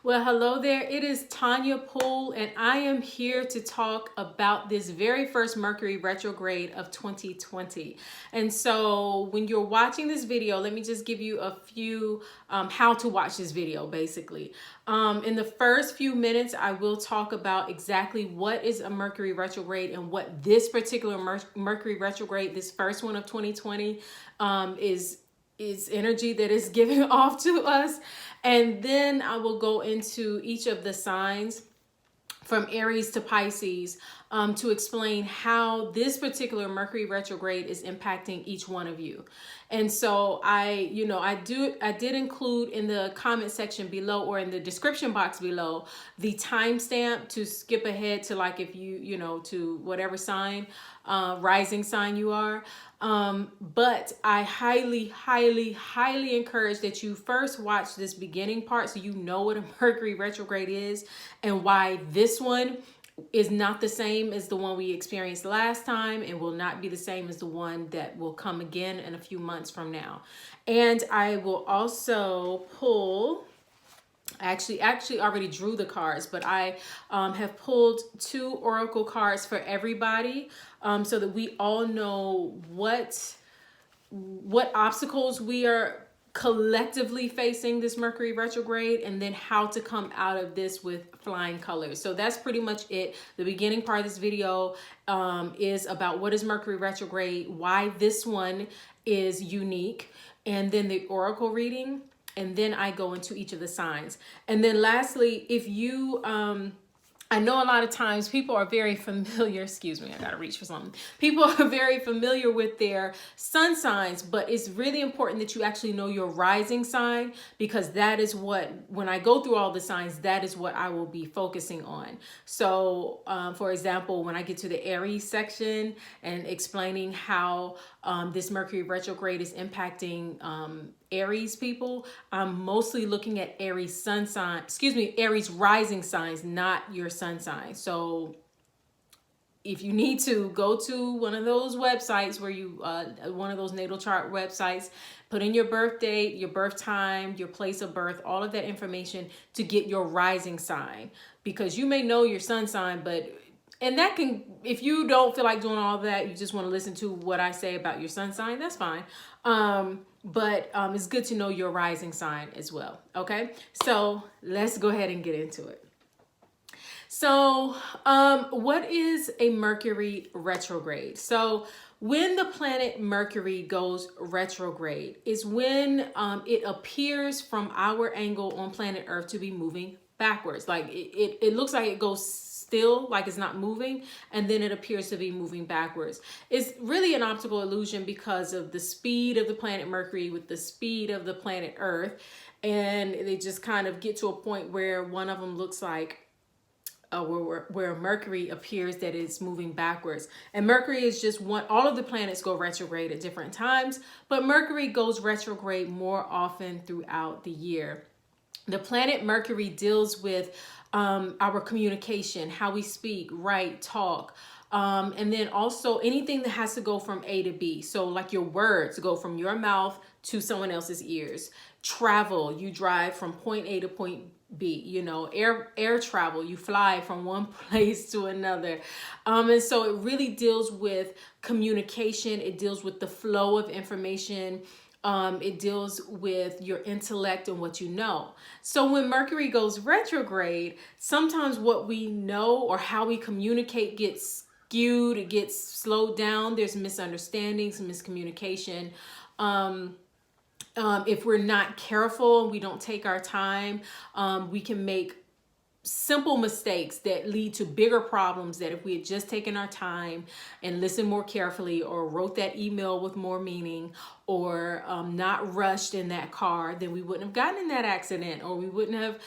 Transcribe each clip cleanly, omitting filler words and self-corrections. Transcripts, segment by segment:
Well, hello there. It is Tonya Poole, and I am here to talk about this very first Mercury retrograde of 2020. And so, when you're watching this video, let me just give you a few how to watch this video, basically. In the first few minutes, I will talk about exactly what is a Mercury retrograde and what this particular Mercury retrograde, this first one of 2020, is energy that is giving off to us. And then I will go into each of the signs from Aries to Pisces to explain how this particular Mercury retrograde is impacting each one of you. And so I did include in the comment section below or in the description box below the timestamp to skip ahead to, like, if to whatever sign, rising sign you are. But I highly encourage that you first watch this beginning part so you know what a Mercury retrograde is and why this one is not the same as the one we experienced last time and will not be the same as the one that will come again in a few months from now. And I will also pull, I actually already drew the cards, but I have pulled 2 oracle cards for everybody so that we all know what obstacles we are collectively facing this Mercury retrograde, and then how to come out of this with flying colors. So that's pretty much it. The beginning part of this video is about what is Mercury retrograde, why this one is unique, and then the oracle reading, and then I go into each of the signs. And then lastly, if you I know a lot of times people are very familiar, excuse me, I gotta reach for something. People are very familiar with their sun signs, but it's really important that you actually know your rising sign, because that is what, when I go through all the signs, that is what I will be focusing on. So for example, when I get to the Aries section and explaining how this Mercury retrograde is impacting Aries people, I'm mostly looking at Aries sun sign, Aries rising signs, not your sun sign. So if you need to, go to one of those websites where you, one of those natal chart websites, put in your birth date, your birth time, your place of birth, all of that information to get your rising sign, because you may know your sun sign, and that can, if you don't feel like doing all that, you just want to listen to what I say about your sun sign, that's fine. But it's good to know your rising sign as well. Okay, so let's go ahead and get into it. So what is a Mercury retrograde? So when the planet Mercury goes retrograde is when it appears from our angle on planet Earth to be moving backwards. Like it looks like it goes still, like it's not moving, and then it appears to be moving backwards. It's really an optical illusion because of the speed of the planet Mercury with the speed of the planet Earth, and they just kind of get to a point where one of them looks like where Mercury appears that it's moving backwards. And Mercury is just one, all of the planets go retrograde at different times, but Mercury goes retrograde more often throughout the year. The planet Mercury deals with our communication, how we speak, write, talk, and then also anything that has to go from A to B. So like your words go from your mouth to someone else's ears. Travel, you drive from point A to point B. Air travel, you fly from one place to another. And so it really deals with communication. It deals with the flow of information. It deals with your intellect and what you know. So when Mercury goes retrograde, sometimes what we know or how we communicate gets skewed, it gets slowed down. There's misunderstandings, miscommunication. If we're not careful, we don't take our time, we can make simple mistakes that lead to bigger problems that if we had just taken our time and listened more carefully, or wrote that email with more meaning, or not rushed in that car, then we wouldn't have gotten in that accident, or we wouldn't have,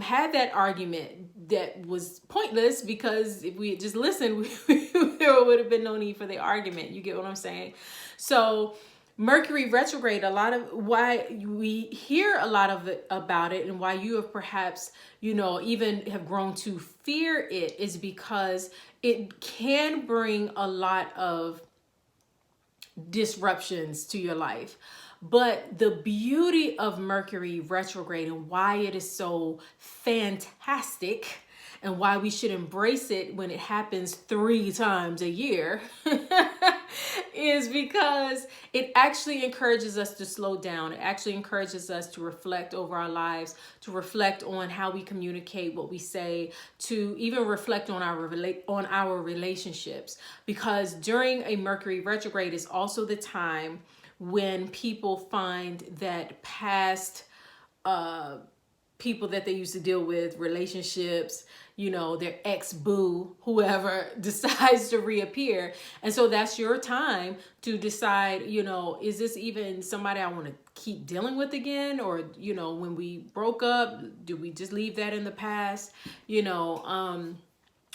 had that argument that was pointless, because if we had just listened, there would have been no need for the argument. You get what I'm saying? So Mercury retrograde, a lot of why we hear a lot of it about it, and why you have perhaps, even have grown to fear it, is because it can bring a lot of disruptions to your life. But the beauty of Mercury retrograde and why it is so fantastic and why we should embrace it when it happens 3 times a year is because it actually encourages us to slow down. It actually encourages us to reflect over our lives, to reflect on how we communicate, what we say, to even reflect on our relationships. Because during a Mercury retrograde is also the time when people find that past people that they used to deal with, relationships, you know, their ex-boo, whoever decides to reappear. And so that's your time to decide, you know, is this even somebody I want to keep dealing with again? Or, you know, when we broke up, do we just leave that in the past? You know,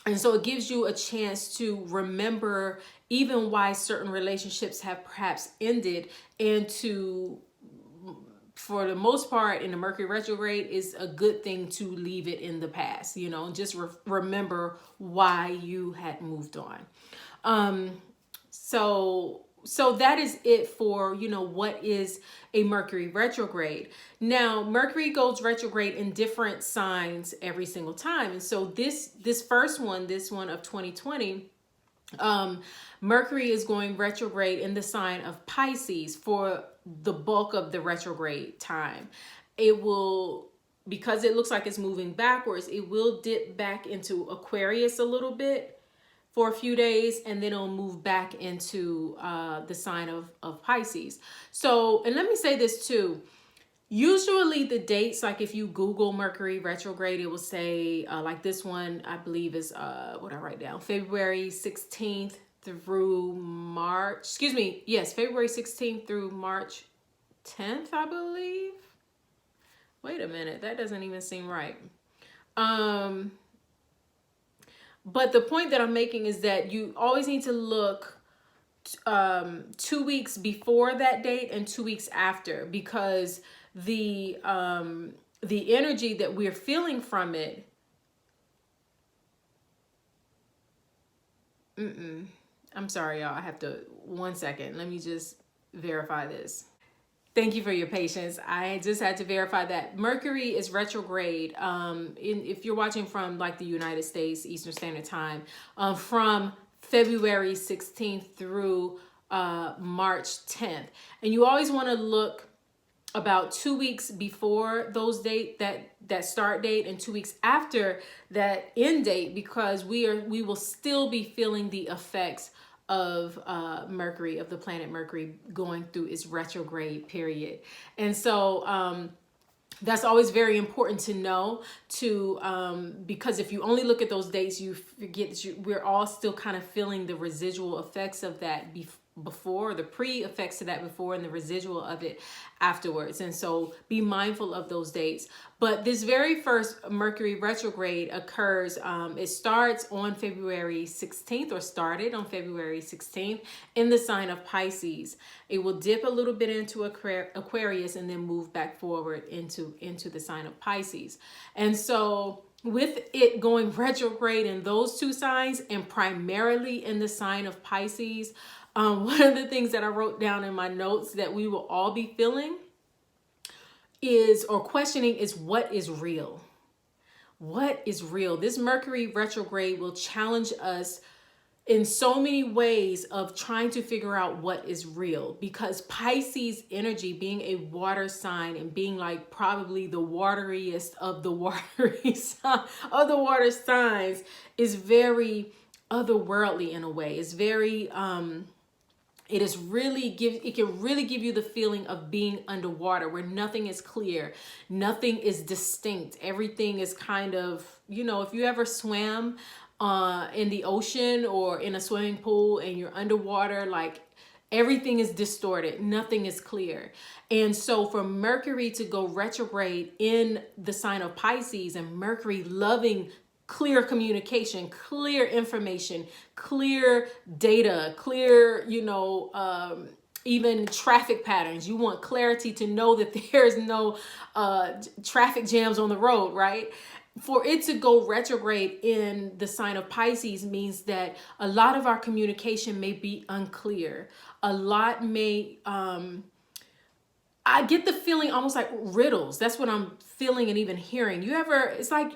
and so it gives you a chance to remember even why certain relationships have perhaps ended, and to, for the most part, in the Mercury retrograde, is a good thing to leave it in the past, you know, and just remember why you had moved on. So that is it for, you know, what is a Mercury retrograde. Now, Mercury goes retrograde in different signs every single time. And so this first one, this one of 2020, Mercury is going retrograde in the sign of Pisces for the bulk of the retrograde time. It will, because it looks like it's moving backwards, it will dip back into Aquarius a little bit for a few days, and then it'll move back into the sign of Pisces. So, and let me say this too. Usually the dates, like if you Google Mercury retrograde, it will say, like this one, I believe is, what I write down, February 16th through March, excuse me, yes, February 16th through March 10th, I believe. Wait a minute, that doesn't even seem right. But the point that I'm making is that you always need to look 2 weeks before that date and 2 weeks after, because the energy that we're feeling from it, I'm sorry, y'all. I have to, 1 second. Let me just verify this. Thank you for your patience. I just had to verify that Mercury is retrograde. If you're watching from like the United States, Eastern Standard Time, from February 16th through March 10th. And you always want to look about 2 weeks before those date, that start date, and 2 weeks after that end date, because we will still be feeling the effects of Mercury, of the planet Mercury going through its retrograde period. And so that's always very important to know, because if you only look at those dates, you forget that we're all still kind of feeling the residual effects of that before, the pre-effects to that before, and the residual of it afterwards. And so be mindful of those dates. But this very first Mercury retrograde occurs, it starts on February 16th, or started on February 16th in the sign of Pisces. It will dip a little bit into Aquarius and then move back forward into the sign of Pisces. And so with it going retrograde in those two signs, and primarily in the sign of Pisces, one of the things that I wrote down in my notes that we will all be feeling is, or questioning, is what is real? What is real? This Mercury retrograde will challenge us in so many ways of trying to figure out what is real, because Pisces energy, being a water sign and being like probably the wateriest of the water signs, is very otherworldly in a way. It's very it can really give you the feeling of being underwater, where nothing is clear, nothing is distinct. Everything is kind of, you know, if you ever swam in the ocean or in a swimming pool and you're underwater, like everything is distorted, nothing is clear. And so for Mercury to go retrograde in the sign of Pisces, and Mercury loving clear communication, clear information, clear data, clear, you know, even traffic patterns. You want clarity to know that there's no traffic jams on the road, right? For it to go retrograde in the sign of Pisces means that a lot of our communication may be unclear. A lot may I get the feeling almost like riddles. That's what I'm feeling and even hearing. You ever, it's like,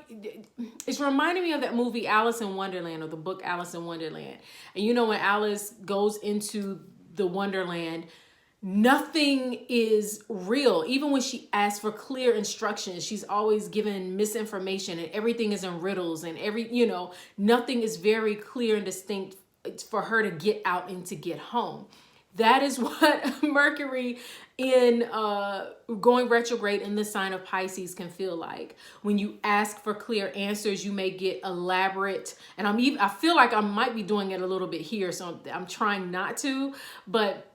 it's reminding me of that movie Alice in Wonderland, or the book Alice in Wonderland. And you know, when Alice goes into the Wonderland, nothing is real. Even when she asks for clear instructions, she's always given misinformation, and everything is in riddles, and nothing is very clear and distinct for her to get out and to get home. That is what Mercury in going retrograde in the sign of Pisces can feel like. When you ask for clear answers, you may get elaborate, and I feel like I might be doing it a little bit here, so I'm trying not to, but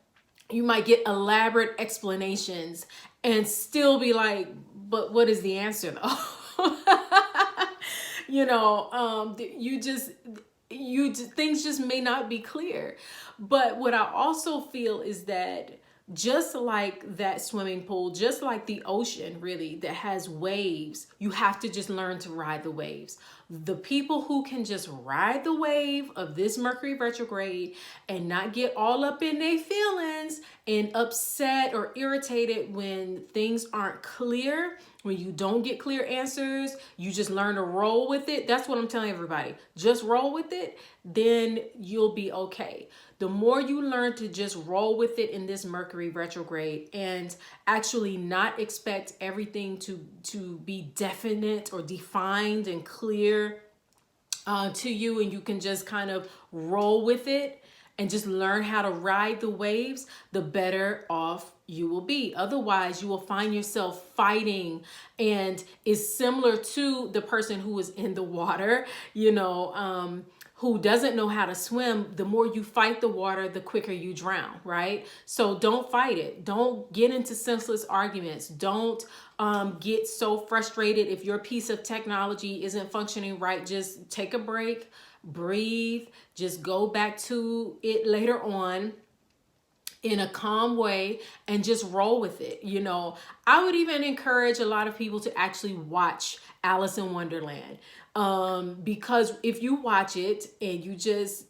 you might get elaborate explanations and still be like, but what is the answer though? Things just may not be clear. But what I also feel is that just like that swimming pool, just like the ocean really that has waves, you have to just learn to ride the waves. The people who can just ride the wave of this Mercury retrograde and not get all up in their feelings and upset or irritated when things aren't clear, when you don't get clear answers, you just learn to roll with it. That's what I'm telling everybody. Just roll with it, then you'll be okay. The more you learn to just roll with it in this Mercury retrograde and actually not expect everything to be definite or defined and clear to you, and you can just kind of roll with it and just learn how to ride the waves, the better off you will be. Otherwise, you will find yourself fighting, and it's similar to the person who is in the water, who doesn't know how to swim. The more you fight the water, the quicker you drown, right? So don't fight it. Don't get into senseless arguments. Don't get so frustrated if your piece of technology isn't functioning right. Just take a break, breathe, just go back to it later on in a calm way and just roll with it. I would even encourage a lot of people to actually watch Alice in Wonderland. Because if you watch it and you just,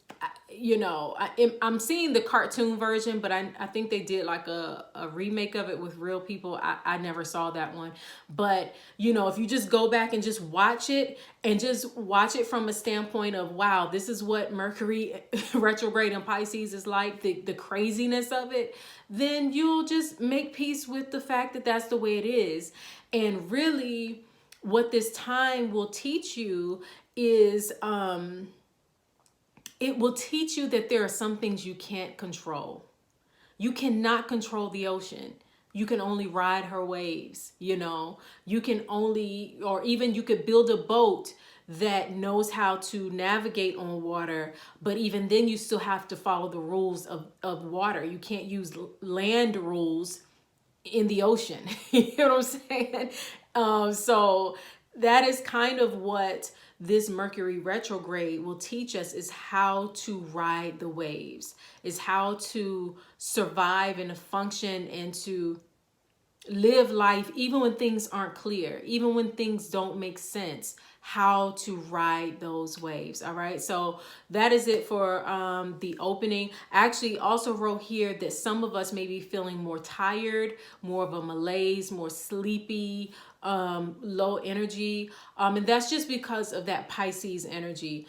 I'm seeing the cartoon version, but I think they did like a remake of it with real people. I never saw that one. But, if you just go back and just watch it and just watch it from a standpoint of, wow, this is what Mercury retrograde in Pisces is like, the craziness of it, then you'll just make peace with the fact that that's the way it is. And really, what this time will teach you is it will teach you that there are some things you can't control. You cannot control the ocean. You can only ride her waves, You can only, or even you could build a boat that knows how to navigate on water, but even then you still have to follow the rules of water. You can't use land rules in the ocean. You know what I'm saying? So that is kind of what this Mercury retrograde will teach us, is how to ride the waves, is how to survive and to function and to live life even when things aren't clear, even when things don't make sense, how to ride those waves. All right, so that is it for the opening. I actually also wrote here that some of us may be feeling more tired, more of a malaise, more sleepy, low energy, and that's just because of that Pisces energy.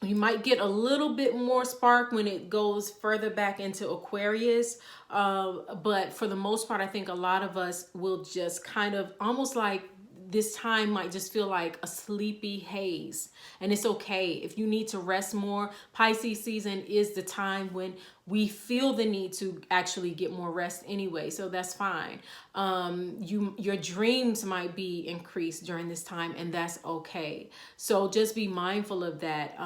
You might get a little bit more spark when it goes further back into Aquarius. But for the most part, I think a lot of us will just kind of almost like this time might just feel like a sleepy haze. And it's okay if you need to rest more. Pisces season is the time when we feel the need to actually get more rest anyway. So that's fine. Your dreams might be increased during this time, and that's okay. So just be mindful of that.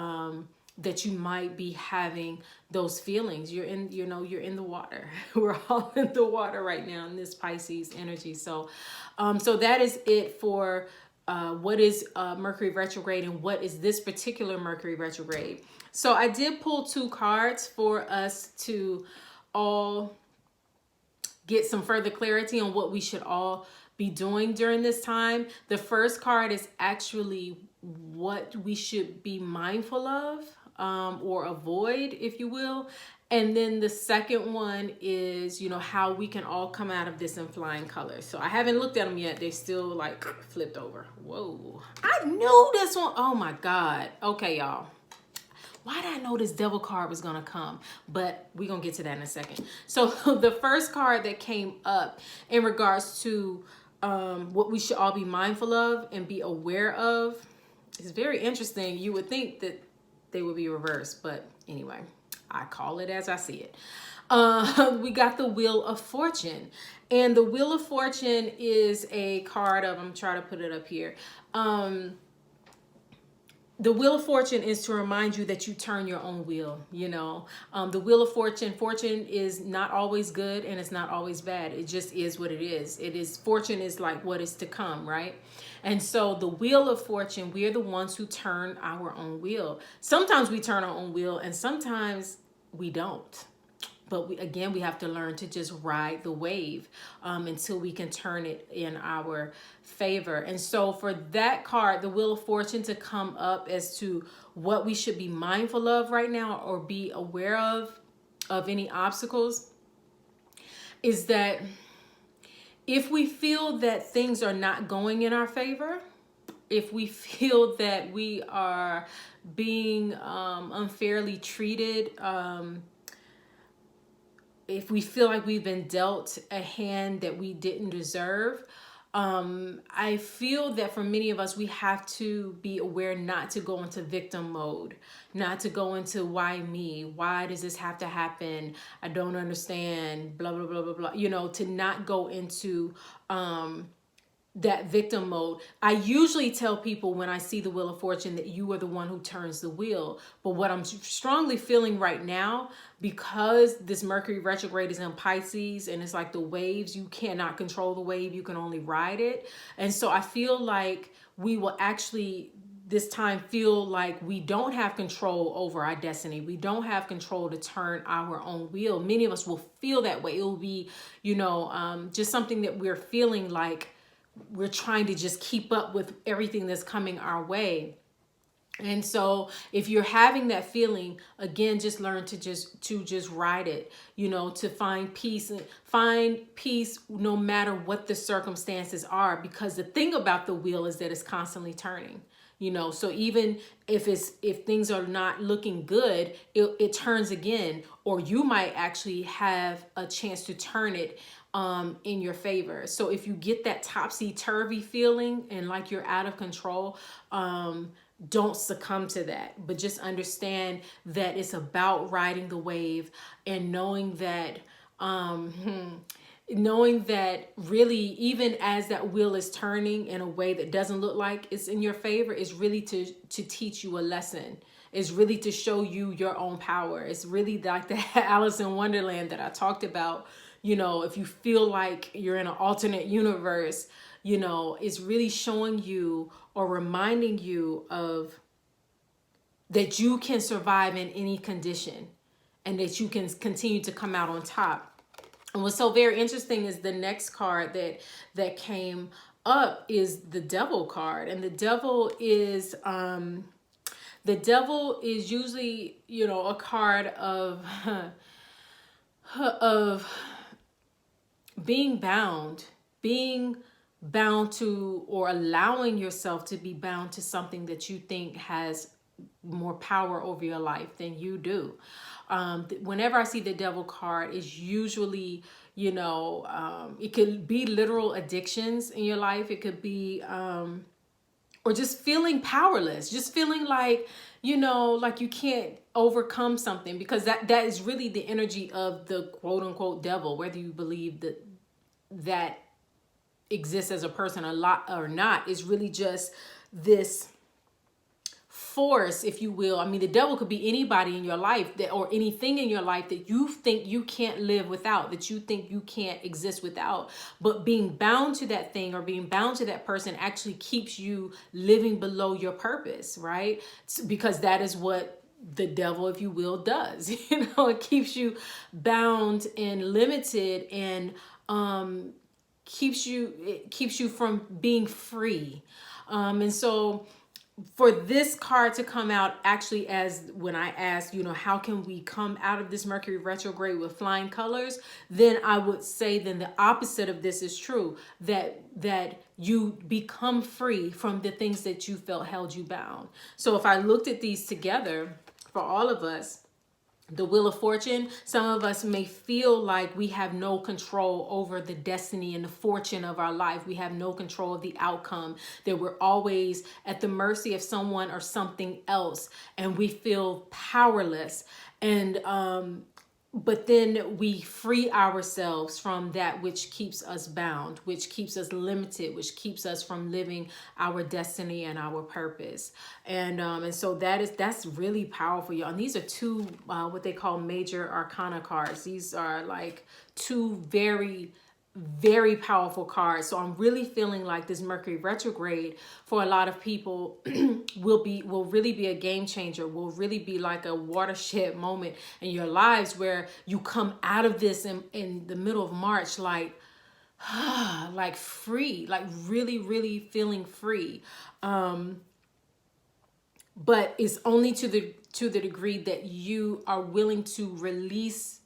That you might be having those feelings. You're in the water. We're all in the water right now in this Pisces energy. So that is it for what is Mercury retrograde and what is this particular Mercury retrograde. So I did pull 2 cards for us to all get some further clarity on what we should all be doing during this time. The first card is actually what we should be mindful of. or avoid, if you will. And then the second one is, you know, how we can all come out of this in flying colors. So I haven't looked at them yet. They're still like flipped over. Whoa. I knew this one. Oh my God. Okay, y'all. Why did I know this devil card was going to come? But we're going to get to that in a second. So the first card that came up in regards to what we should all be mindful of and be aware of is very interesting. You would think that they would be reversed, but anyway. I call it as I see it. We got the Wheel of Fortune. And the Wheel of Fortune is a card of, I'm trying to put it up here. The Wheel of Fortune is to remind you that you turn your own wheel, you know. The Wheel of Fortune is not always good and it's not always bad. It just is what it is. Fortune is like what is to come, right? And so the Wheel of Fortune, we are the ones who turn our own wheel. Sometimes we turn our own wheel and sometimes we don't. But we have to learn to just ride the wave until we can turn it in our favor. And so for that card, the Wheel of Fortune, to come up as to what we should be mindful of right now or be aware of any obstacles, is that if we feel that things are not going in our favor, if we feel that we are being unfairly treated, if we feel like we've been dealt a hand that we didn't deserve, I feel that for many of us, we have to be aware not to go into victim mode, not to go into why me? Why does this have to happen? I don't understand, blah, blah, blah, blah, blah. You know, to not go into that victim mode. I usually tell people when I see the Wheel of Fortune that you are the one who turns the wheel. But what I'm strongly feeling right now, because this Mercury retrograde is in Pisces and it's like the waves, you cannot control the wave, you can only ride it. And so I feel like we will actually this time feel like we don't have control over our destiny. We don't have control to turn our own wheel. Many of us will feel that way. It will be, you know, just something that we're feeling like we're trying to just keep up with everything that's coming our way. And so if you're having that feeling, again, just learn to just ride it, you know, to find peace no matter what the circumstances are, because the thing about the wheel is that it's constantly turning. You know, so even if things are not looking good, it turns again, or you might actually have a chance to turn it in your favor. So if you get that topsy-turvy feeling and like you're out of control, don't succumb to that, but just understand that it's about riding the wave and knowing that really, even as that wheel is turning in a way that doesn't look like it's in your favor, is really to teach you a lesson. It's really to show you your own power. It's really like the Alice in Wonderland that I talked about. You know, if you feel like you're in an alternate universe, you know, it's really showing you or reminding you of that you can survive in any condition and that you can continue to come out on top. And what's so very interesting is the next card that came up is the Devil card. And the devil is usually, you know, a card of being bound to, or allowing yourself to be bound to something that you think has more power over your life than you do. Whenever I see the Devil card, it's usually, you know, it could be literal addictions in your life. It could be, or just feeling powerless, just feeling like, you know, like you can't overcome something, because that is really the energy of the quote unquote devil, whether you believe that exists as a person a lot or not, is really just this force, if you will. I mean, the devil could be anybody in your life or anything in your life that you think you can't live without, that you think you can't exist without. But being bound to that thing or being bound to that person actually keeps you living below your purpose, right? Because that is what the devil, if you will, does. You know, it keeps you bound and limited, and keeps you from being free. And so for this card to come out actually, as when I asked, you know, how can we come out of this Mercury retrograde with flying colors, then I would say then the opposite of this is true, that you become free from the things that you felt held you bound. So if I looked at these together for all of us, the Wheel of Fortune, some of us may feel like we have no control over the destiny and the fortune of our life. We have no control of the outcome, that we're always at the mercy of someone or something else, and we feel powerless. And but then we free ourselves from that which keeps us bound, which keeps us limited, which keeps us from living our destiny and our purpose. And so that's really powerful, y'all. And these are two what they call major arcana cards. These are like two very, very powerful cards. So I'm really feeling like this Mercury retrograde for a lot of people will really be a game changer, will really be like a watershed moment in your lives, where you come out of this in the middle of March like like free, like really, really feeling free. But it's only to the degree that you are willing to release.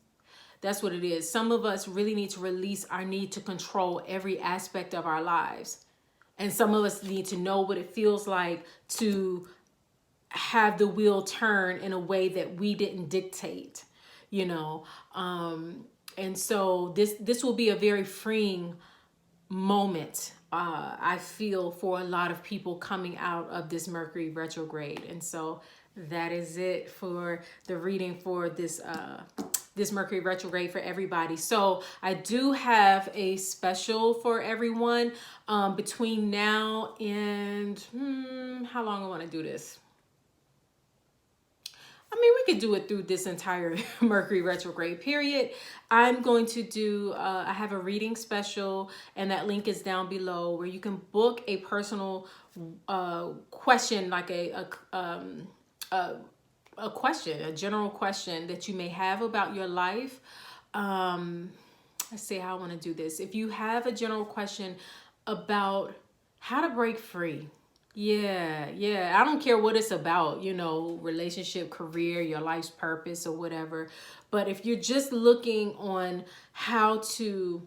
That's what it is. Some of us really need to release our need to control every aspect of our lives. And some of us need to know what it feels like to have the wheel turn in a way that we didn't dictate, you know. And so this will be a very freeing moment, I feel, for a lot of people coming out of this Mercury retrograde. And so that is it for the reading for this this Mercury retrograde for everybody. So I do have a special for everyone between now and how long I want to do this. I mean, we could do it through this entire Mercury retrograde period. I'm going to do, I have a reading special, and that link is down below, where you can book a personal question, like a question, a general question that you may have about your life. Let's see how I want to do this. If you have a general question about how to break free, yeah, I don't care what it's about, you know, relationship, career, your life's purpose, or whatever. But if you're just looking on how to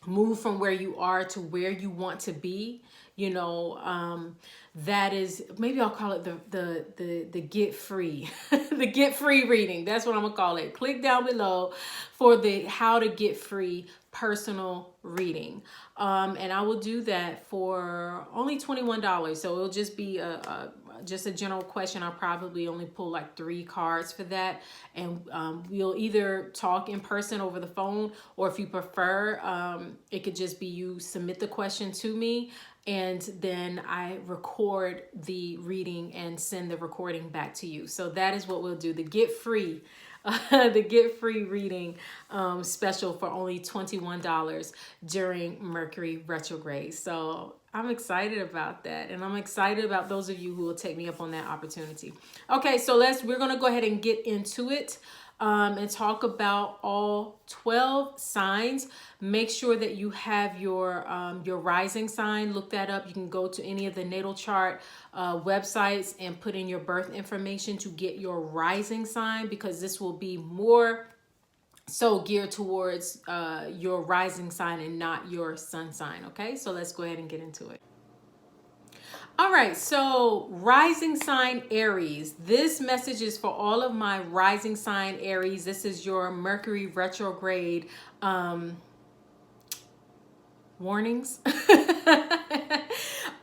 move from where you are to where you want to be, you know, that is, maybe I'll call it the get free, the get free reading. That's what I'm gonna call it. Click down below for the how to get free personal reading. And I will do that for only $21. So it'll just be just a general question. I'll probably only pull like 3 cards for that. And we'll either talk in person over the phone, or if you prefer, it could just be you submit the question to me, and then I record the reading and send the recording back to you. So that is what we'll do. The get free the get free reading special for only $21 during Mercury retrograde. So I'm excited about that, and I'm excited about those of you who will take me up on that opportunity. Okay, so we're gonna go ahead and get into it and talk about all 12 signs. Make sure that you have your rising sign. Look that up. You can go to any of the natal chart websites and put in your birth information to get your rising sign, because this will be more so geared towards your rising sign and not your sun sign. Okay, so let's go ahead and get into it. All right, so rising sign Aries. This message is for all of my rising sign Aries. This is your Mercury retrograde warnings.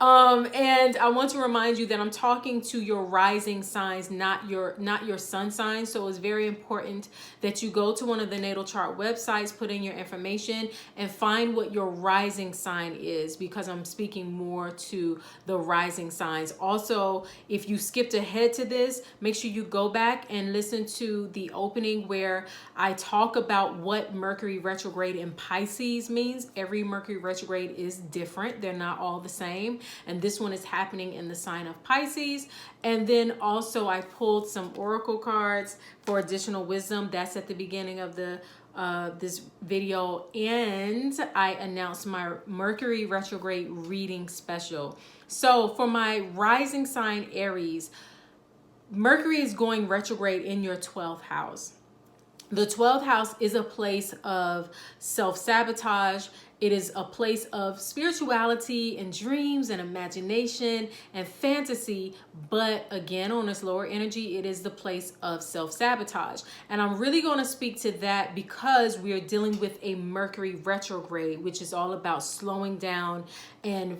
And I want to remind you that I'm talking to your rising signs, not your sun sign. So it's very important that you go to one of the natal chart websites, put in your information, and find what your rising sign is, because I'm speaking more to the rising signs. Also, if you skipped ahead to this, make sure you go back and listen to the opening where I talk about what Mercury retrograde in Pisces means. Every Mercury retrograde is different. They're not all the same. And this one is happening in the sign of Pisces. And then also I pulled some oracle cards for additional wisdom. That's at the beginning of the this video, and I announced my Mercury Retrograde reading special. So for my rising sign Aries, Mercury is going retrograde in your 12th house. The 12th house is a place of self-sabotage. It is a place of spirituality and dreams and imagination and fantasy. But again, on this lower energy, it is the place of self-sabotage. And I'm really going to speak to that because we are dealing with a Mercury retrograde, which is all about slowing down and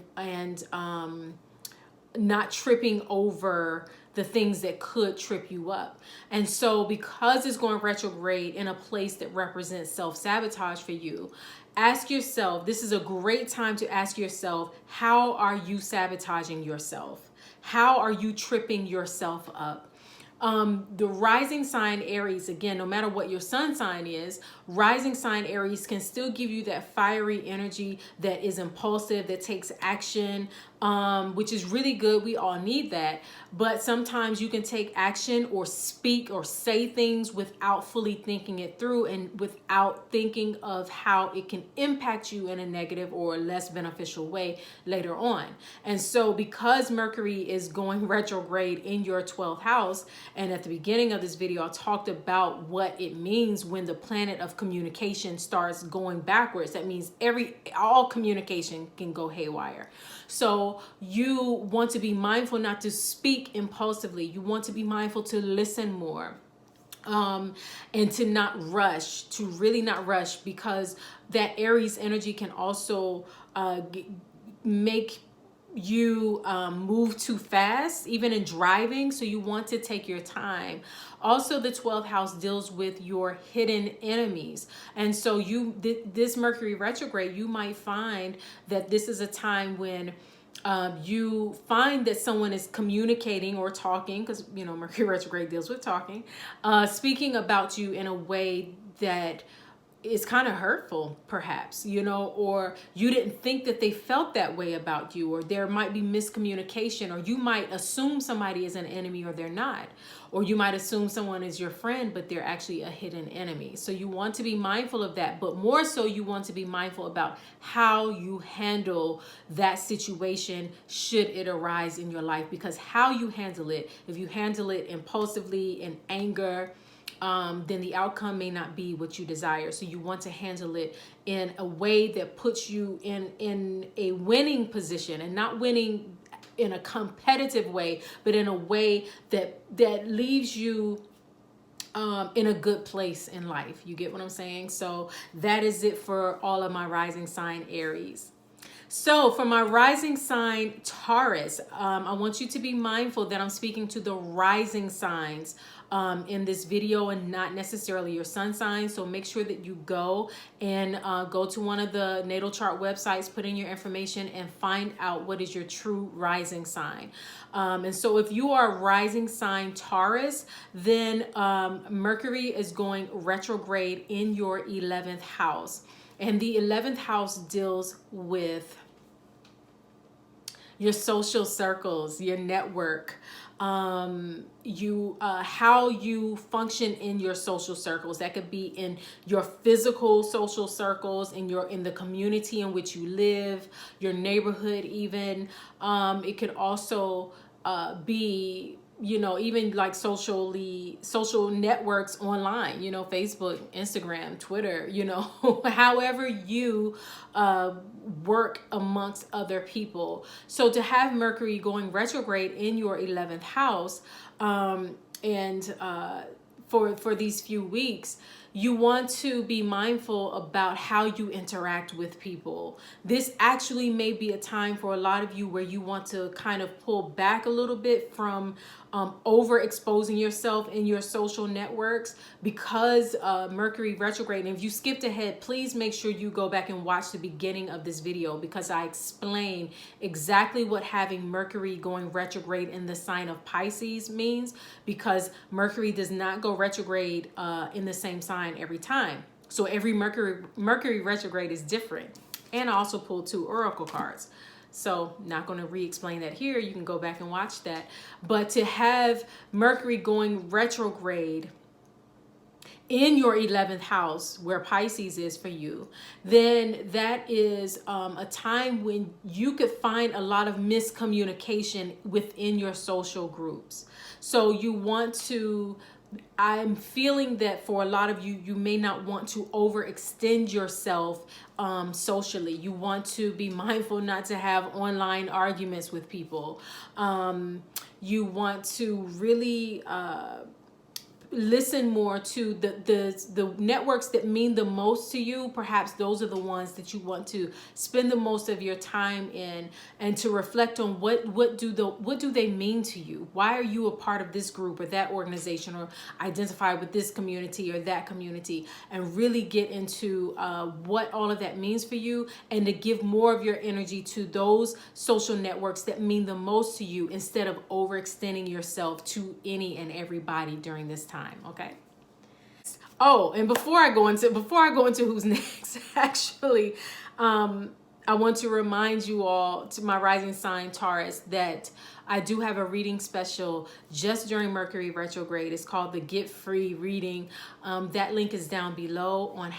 not tripping over the things that could trip you up. And so because it's going retrograde in a place that represents self-sabotage for you, ask yourself, this is a great time to ask yourself, how are you sabotaging yourself? How are you tripping yourself up? The rising sign Aries, again, no matter what your sun sign is, rising sign Aries can still give you that fiery energy that is impulsive, that takes action, which is really good. We all need that. But sometimes you can take action or speak or say things without fully thinking it through and without thinking of how it can impact you in a negative or less beneficial way later on. And so because Mercury is going retrograde in your 12th house, and at the beginning of this video, I talked about what it means when the planet of communication starts going backwards. That means all communication can go haywire. So you want to be mindful not to speak impulsively. You want to be mindful to listen more. And to not rush, to really not rush, because that Aries energy can also make you move too fast, even in driving. So you want to take your time. Also, the 12th house deals with your hidden enemies. And so this Mercury retrograde, you might find that this is a time when you find that someone is communicating or talking, because, you know, Mercury retrograde deals with talking, speaking about you in a way that is kind of hurtful, perhaps, you know, or you didn't think that they felt that way about you, or there might be miscommunication, or you might assume somebody is an enemy or they're not, or you might assume someone is your friend, but they're actually a hidden enemy. So you want to be mindful of that, but more so you want to be mindful about how you handle that situation should it arise in your life, because how you handle it, if you handle it impulsively in anger, then the outcome may not be what you desire. So you want to handle it in a way that puts you in a winning position, and not winning in a competitive way, but in a way that leaves you in a good place in life. You get what I'm saying? So that is it for all of my rising sign Aries. So for my rising sign Taurus, I want you to be mindful that I'm speaking to the rising signs in this video and not necessarily your sun sign. So make sure that you go to one of the natal chart websites, put in your information, and find out what is your true rising sign. And so if you are rising sign Taurus, then Mercury is going retrograde in your 11th house. And the 11th house deals with your social circles, your network, how you function in your social circles. That could be in your physical social circles, in the community in which you live, your neighborhood even. It could also be, you know, even like social networks online, you know, Facebook, Instagram, Twitter, you know, however you work amongst other people. So to have Mercury going retrograde in your 11th house, for these few weeks, you want to be mindful about how you interact with people. This actually may be a time for a lot of you where you want to kind of pull back a little bit from overexposing yourself in your social networks, because Mercury retrograde. And if you skipped ahead, please make sure you go back and watch the beginning of this video, because I explain exactly what having Mercury going retrograde in the sign of Pisces means, because Mercury does not go retrograde in the same sign every time. So every Mercury retrograde is different. And I also pulled 2 oracle cards. So not going to re-explain that here. You can go back and watch that. But to have Mercury going retrograde in your 11th house where Pisces is for you, then that is a time when you could find a lot of miscommunication within your social groups. So you want to, I'm feeling that for a lot of you, you may not want to overextend yourself socially. You want to be mindful not to have online arguments with people. You want to really listen more to the networks that mean the most to you. Perhaps those are the ones that you want to spend the most of your time in, and to reflect on what do they mean to you? Why are you a part of this group or that organization, or identify with this community or that community, and really get into what all of that means for you, and to give more of your energy to those social networks that mean the most to you, instead of overextending yourself to any and everybody during this time. Okay. Oh, and before I go into who's next, actually, I want to remind you all, to my rising sign Taurus, that I do have a reading special just during Mercury retrograde. It's called the Get Free Reading. That link is down below on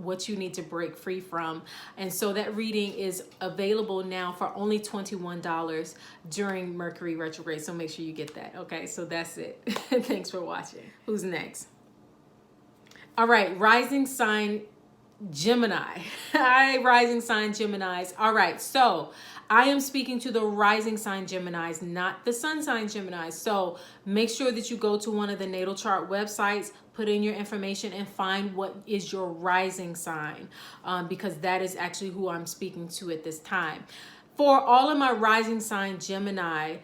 what you need to break free from. And so that reading is available now for only $21 during Mercury retrograde. So make sure you get that. Okay, so that's it. Thanks for watching. Who's next? All right, rising sign Gemini. Hi, rising sign Geminis. All right, so I am speaking to the rising sign Geminis, not the sun sign Geminis. So make sure that you go to one of the natal chart websites, put in your information, and find what is your rising sign, because that is actually who I'm speaking to at this time. For all of my rising sign Gemini,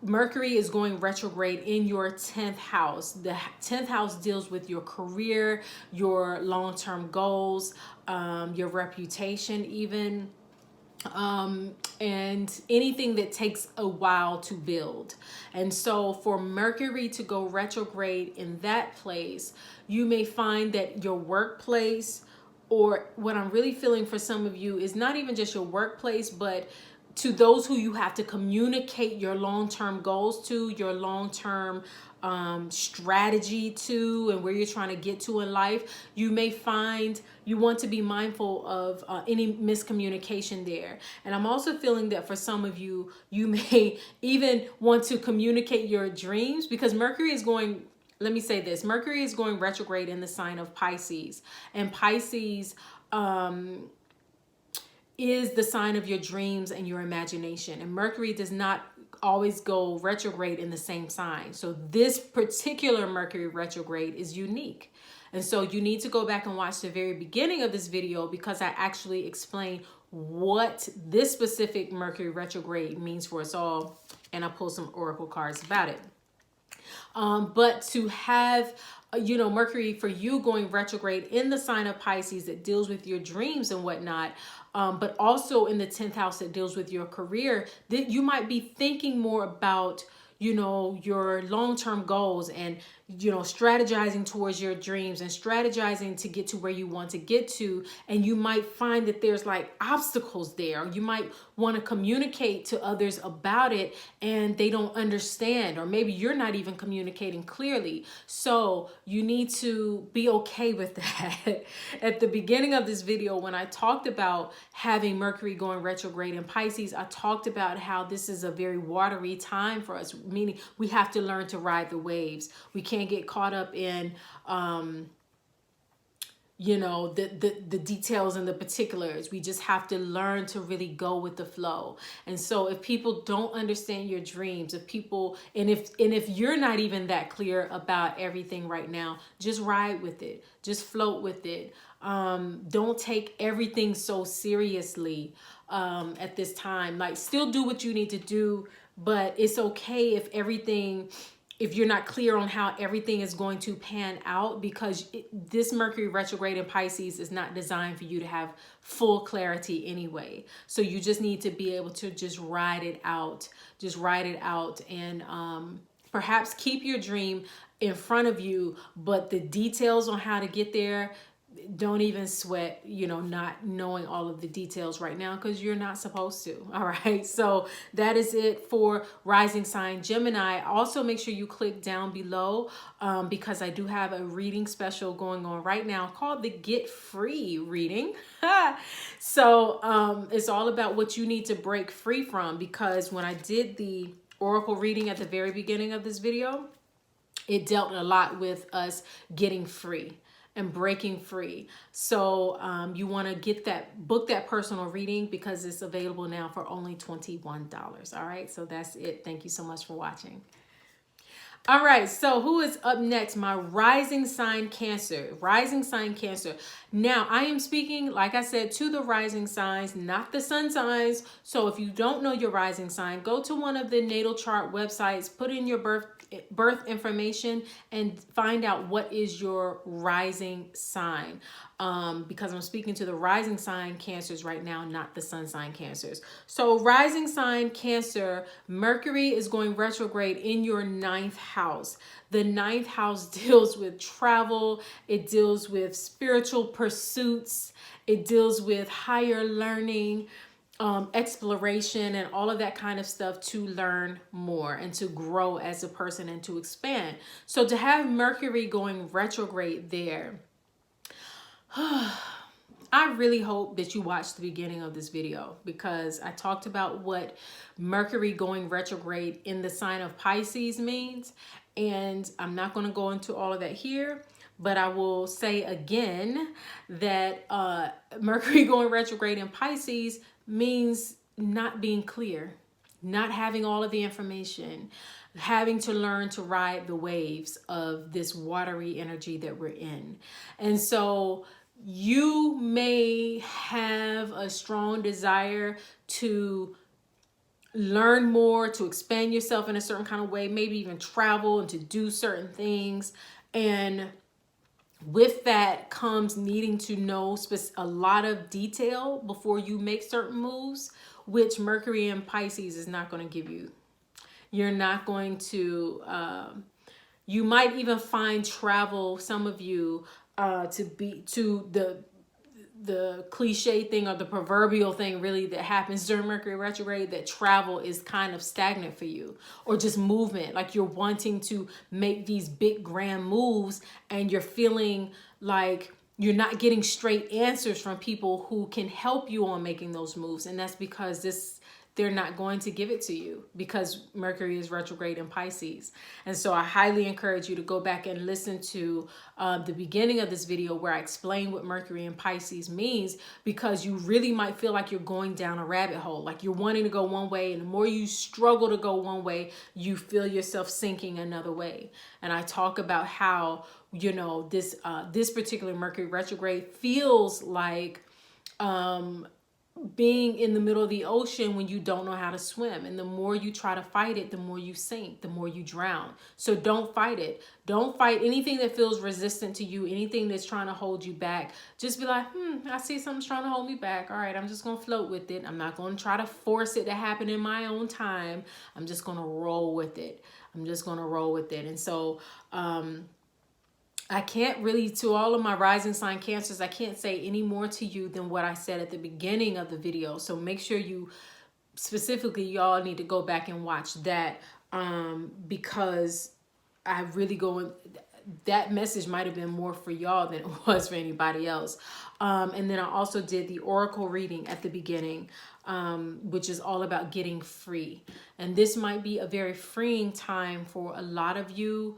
Mercury is going retrograde in your 10th house. The 10th house deals with your career, your long-term goals, your reputation even, and anything that takes a while to build. And so for Mercury to go retrograde in that place, you may find that your workplace, or what I'm really feeling for some of you is not even just your workplace, but to those who you have to communicate your long-term goals to, your long-term strategy to, and where you're trying to get to in life, you may find you want to be mindful of any miscommunication there. And I'm also feeling that for some of you, you may even want to communicate your dreams, because Mercury is going, let me say this, Mercury is going retrograde in the sign of Pisces, and Pisces is the sign of your dreams and your imagination. And Mercury does not always go retrograde in the same sign. So this particular Mercury retrograde is unique. And so you need to go back and watch the very beginning of this video, because I actually explain what this specific Mercury retrograde means for us all. And I pulled some oracle cards about it. But to have, Mercury for you going retrograde in the sign of Pisces that deals with your dreams and whatnot, but also in the 10th house that deals with your career, that you might be thinking more about, your long-term goals, and, strategizing towards your dreams and strategizing to get to where you want to get to. And you might find that there's like obstacles there. You might want to communicate to others about it and they don't understand, or maybe you're not even communicating clearly. So you need to be okay with that. At the beginning of this video, when I talked about having Mercury going retrograde in Pisces, I talked about how this is a very watery time for us, meaning we have to learn to ride the waves. We can't get caught up in the details and the particulars. We just have to learn to really go with the flow. And so if people don't understand your dreams, if you're not even that clear about everything right now, just ride with it, just float with it. Don't take everything so seriously at this time. Like, still do what you need to do, but it's okay if you're not clear on how everything is going to pan out, because this Mercury retrograde in Pisces is not designed for you to have full clarity anyway. So you just need to be able to just ride it out, and perhaps keep your dream in front of you, but the details on how to get there, don't even sweat, you know, not knowing all of the details right now, because you're not supposed to. All right. So that is it for rising sign Gemini. Also, make sure you click down below because I do have a reading special going on right now called the Get Free reading. So it's all about what you need to break free from, because when I did the oracle reading at the very beginning of this video, it dealt a lot with us getting free and breaking free. So you want to get that, book that personal reading, because it's available now for only $21. All right. So that's it. Thank you so much for watching. All right, so who is up next? My rising sign Cancer. Rising sign Cancer. Now, I am speaking, like I said, to the rising signs, not the sun signs. So if you don't know your rising sign, go to one of the natal chart websites, put in your birth information, and find out what is your rising sign. Because I'm speaking to the rising sign Cancers right now, not the sun sign Cancers. So rising sign Cancer, Mercury is going retrograde in your 9th house. The 9th house deals with travel. It deals with spiritual pursuits. It deals with higher learning, exploration, and all of that kind of stuff, to learn more and to grow as a person and to expand. So to have Mercury going retrograde there, I really hope that you watched the beginning of this video, because I talked about what Mercury going retrograde in the sign of Pisces means. And I'm not going to go into all of that here, but I will say again that Mercury going retrograde in Pisces means not being clear, not having all of the information, having to learn to ride the waves of this watery energy that we're in. And so you may have a strong desire to learn more, to expand yourself in a certain kind of way, maybe even travel and to do certain things. And with that comes needing to know a lot of detail before you make certain moves, which Mercury in Pisces is not going to give you. You're not going to, you might even find travel, some of you, to the cliche thing, or the proverbial thing really, that happens during Mercury retrograde, that travel is kind of stagnant for you, or just movement, like you're wanting to make these big grand moves and you're feeling like you're not getting straight answers from people who can help you on making those moves. And that's because they're not going to give it to you, because Mercury is retrograde in Pisces. And so I highly encourage you to go back and listen to the beginning of this video, where I explain what Mercury in Pisces means, because you really might feel like you're going down a rabbit hole, like you're wanting to go one way, and the more you struggle to go one way, you feel yourself sinking another way. And I talk about how, you know, this particular Mercury retrograde feels like being in the middle of the ocean when you don't know how to swim. And the more you try to fight it, the more you sink, the more you drown. So don't fight it. Don't fight anything that feels resistant to you, anything that's trying to hold you back. Just be like, I see something's trying to hold me back. All right, I'm just going to float with it. I'm not going to try to force it to happen in my own time. I'm just going to roll with it. I'm just going to roll with it. And so, I can't really, to all of my rising sign Cancers, I can't say any more to you than what I said at the beginning of the video. So make sure you, specifically, y'all need to go back and watch that, because I really that message might have been more for y'all than it was for anybody else. And then I also did the oracle reading at the beginning, which is all about getting free. And this might be a very freeing time for a lot of you.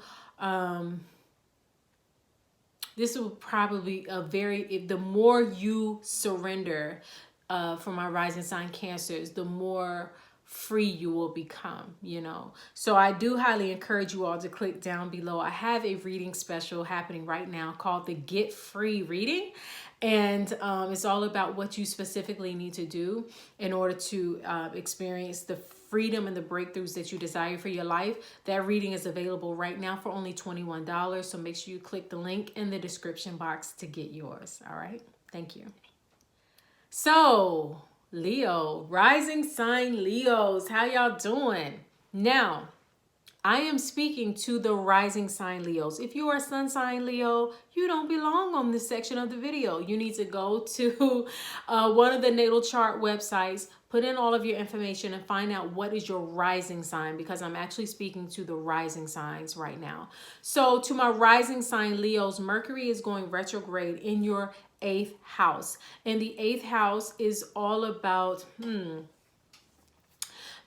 This will probably the more you surrender for my rising sign Cancers, the more free you will become, you know. So I do highly encourage you all to click down below. I have a reading special happening right now called the Get Free reading. And it's all about what you specifically need to do in order to experience the freedom and the breakthroughs that you desire for your life. That reading is available right now for only $21. So make sure you click the link in the description box to get yours. All right. Thank you. So Leo, rising sign Leos, how y'all doing? Now, I am speaking to the rising sign Leos. If you are sun sign Leo, you don't belong on this section of the video. You need to go to one of the natal chart websites, put in all of your information and find out what is your rising sign, because I'm actually speaking to the rising signs right now. So to my rising sign Leos, Mercury is going retrograde in your 8th house. And the 8th house is all about, the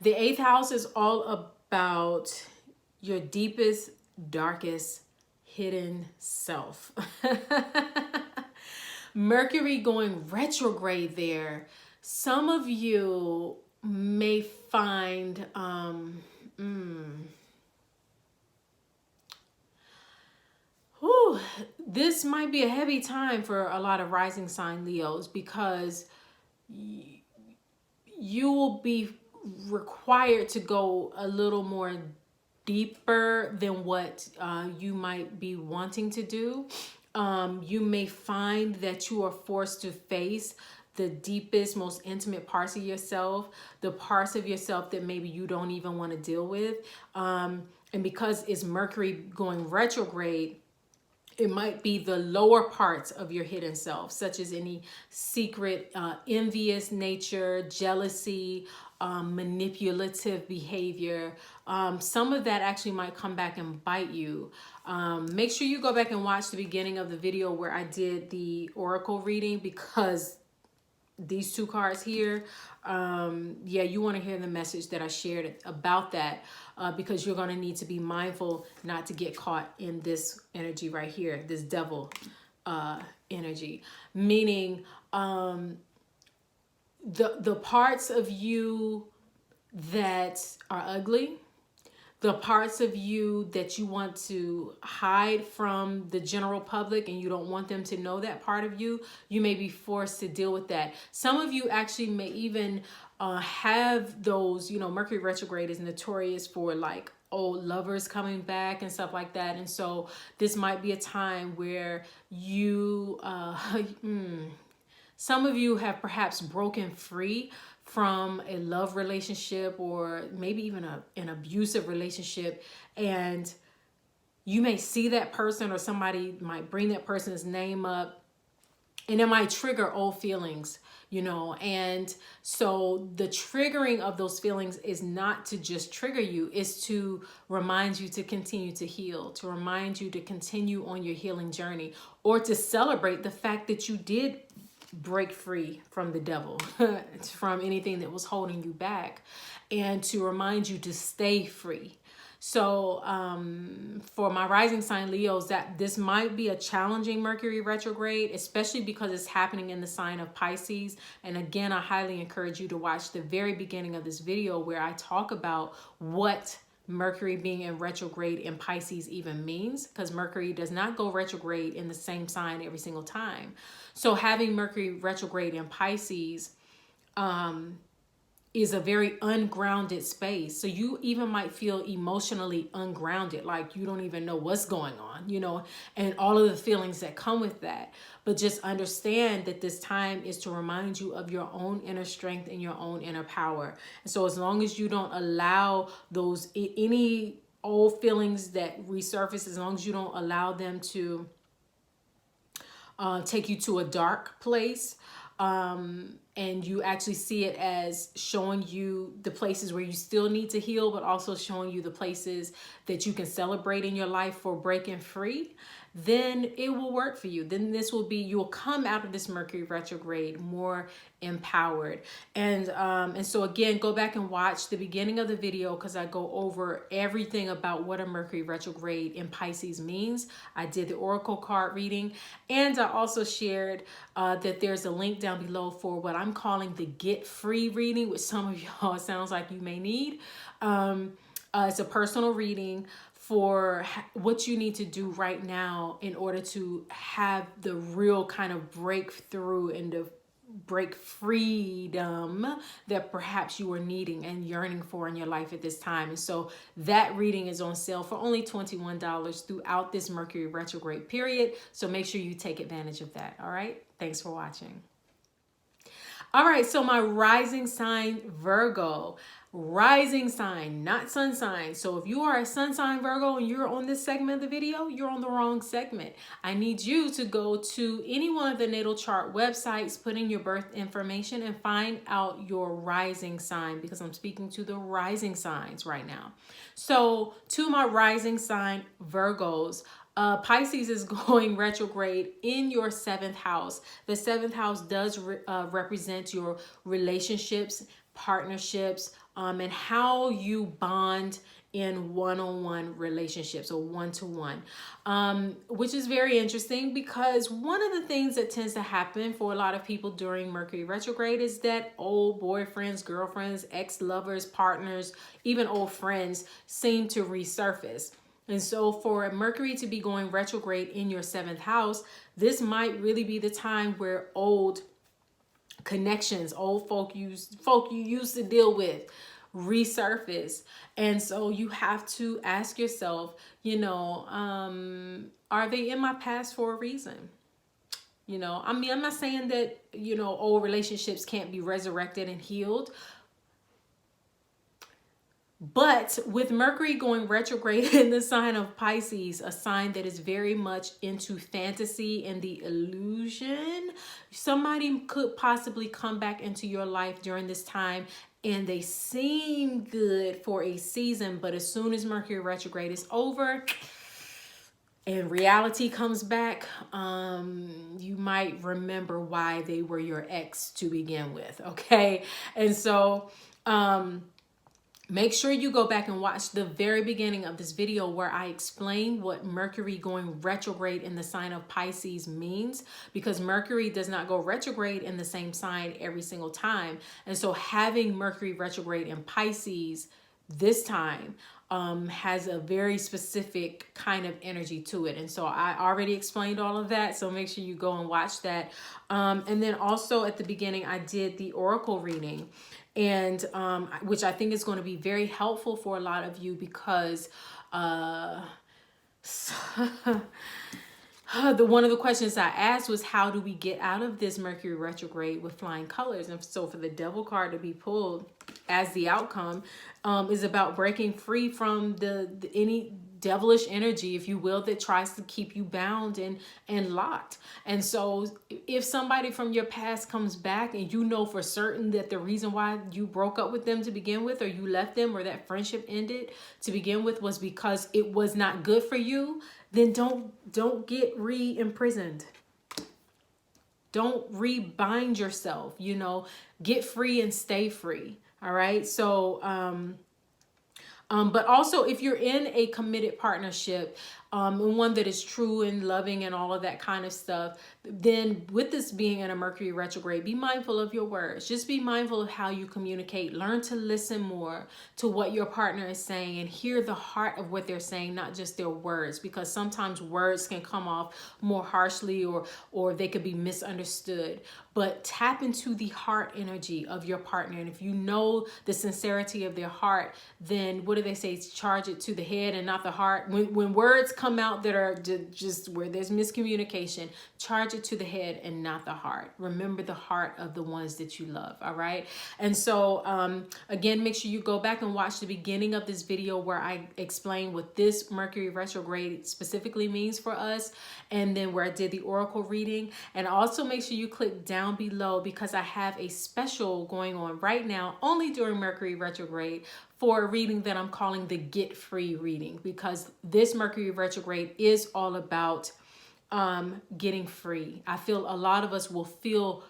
8th house is all about your deepest, darkest, hidden self. Mercury going retrograde there. Some of you may find, this might be a heavy time for a lot of rising sign Leos, because you will be required to go a little more deeper than what you might be wanting to do. You may find that you are forced to face the deepest, most intimate parts of yourself, the parts of yourself that maybe you don't even want to deal with. And because it's Mercury going retrograde, it might be the lower parts of your hidden self, such as any secret, envious nature, jealousy, manipulative behavior. Some of that actually might come back and bite you. Make sure you go back and watch the beginning of the video where I did the oracle reading, because these two cards here, yeah, you want to hear the message that I shared about that, because you're going to need to be mindful not to get caught in this energy right here, this devil energy, meaning the parts of you that are ugly, the parts of you that you want to hide from the general public and you don't want them to know that part of you, you may be forced to deal with that. Some of you actually may even have those, you know, Mercury retrograde is notorious for like old lovers coming back and stuff like that. And so this might be a time where you, some of you have perhaps broken free from a love relationship, or maybe even an abusive relationship, and you may see that person, or somebody might bring that person's name up, and it might trigger old feelings, you know. And so the triggering of those feelings is not to just trigger you, it's to remind you to continue to heal, to remind you to continue on your healing journey, or to celebrate the fact that you did break free from the devil, from anything that was holding you back, and to remind you to stay free. So for my rising sign Leos, that this might be a challenging Mercury retrograde, especially because it's happening in the sign of Pisces. And again, I highly encourage you to watch the very beginning of this video where I talk about what Mercury being in retrograde in Pisces even means, because Mercury does not go retrograde in the same sign every single time. So having Mercury retrograde in Pisces is a very ungrounded space. So you even might feel emotionally ungrounded, like you don't even know what's going on, you know, and all of the feelings that come with that. But just understand that this time is to remind you of your own inner strength and your own inner power. And so as long as you don't allow those, any old feelings that resurface, as long as you don't allow them to take you to a dark place, and you actually see it as showing you the places where you still need to heal, but also showing you the places that you can celebrate in your life for breaking free, then it will work for you. Then this will be, you will come out of this Mercury retrograde more empowered. And so again, go back and watch the beginning of the video, because I go over everything about what a Mercury retrograde in Pisces means. I did the oracle card reading, and I also shared that there's a link down below for what I'm calling the Get Free reading, which some of y'all sounds like you may need. It's a personal reading for what you need to do right now in order to have the real kind of breakthrough and the break freedom that perhaps you are needing and yearning for in your life at this time. And so that reading is on sale for only $21 throughout this Mercury retrograde period. So make sure you take advantage of that. All right. Thanks for watching. All right. So my rising sign Virgo. rising sign, not sun sign. So if you are a sun sign Virgo and you're on this segment of the video, you're on the wrong segment. I need you to go to any one of the natal chart websites, put in your birth information and find out your rising sign, because I'm speaking to the rising signs right now. So to my rising sign Virgos, Pisces is going retrograde in your 7th house. The 7th house does represent your relationships, partnerships, and how you bond in one-on-one relationships or one-to-one, which is very interesting, because one of the things that tends to happen for a lot of people during Mercury retrograde is that old boyfriends, girlfriends, ex-lovers, partners, even old friends seem to resurface. And so for Mercury to be going retrograde in your 7th house, this might really be the time where old connections, old folk you used to deal with, resurface. And so you have to ask yourself, you know, are they in my past for a reason? You know, I mean, I'm not saying that, you know, old relationships can't be resurrected and healed. But with Mercury going retrograde in the sign of Pisces, a sign that is very much into fantasy and the illusion, somebody could possibly come back into your life during this time and they seem good for a season, but as soon as Mercury retrograde is over and reality comes back, you might remember why they were your ex to begin with, okay? And so, make sure you go back and watch the very beginning of this video where I explain what Mercury going retrograde in the sign of Pisces means, because Mercury does not go retrograde in the same sign every single time. And so having Mercury retrograde in Pisces this time has a very specific kind of energy to it. And so I already explained all of that. So make sure you go and watch that. And then also at the beginning, I did the oracle reading, and which I think is going to be very helpful for a lot of you, because one of the questions I asked was, how do we get out of this Mercury retrograde with flying colors? And so for the devil card to be pulled as the outcome is about breaking free from any devilish energy, if you will, that tries to keep you bound and locked. And so if somebody from your past comes back and you know for certain that the reason why you broke up with them to begin with, or you left them, or that friendship ended to begin with was because it was not good for you, then don't get re-imprisoned. Don't rebind yourself, you know, get free and stay free. All right. So, but also if you're in a committed partnership, and one that is true and loving and all of that kind of stuff, then with this being in a Mercury retrograde, be mindful of your words. Just be mindful of how you communicate. Learn to listen more to what your partner is saying and hear the heart of what they're saying, not just their words, because sometimes words can come off more harshly or they could be misunderstood. But tap into the heart energy of your partner. And if you know the sincerity of their heart, then what do they say? Charge it to the head and not the heart. When words come out that are just where there's miscommunication, charge it to the head and not the heart. Remember the heart of the ones that you love. All right. And so again, make sure you go back and watch the beginning of this video where I explain what this Mercury retrograde specifically means for us, and then where I did the oracle reading. And also make sure you click down below, because I have a special going on right now only during Mercury retrograde for a reading that I'm calling the Get Free reading, because this Mercury retrograde is all about getting free. I feel a lot of us will feel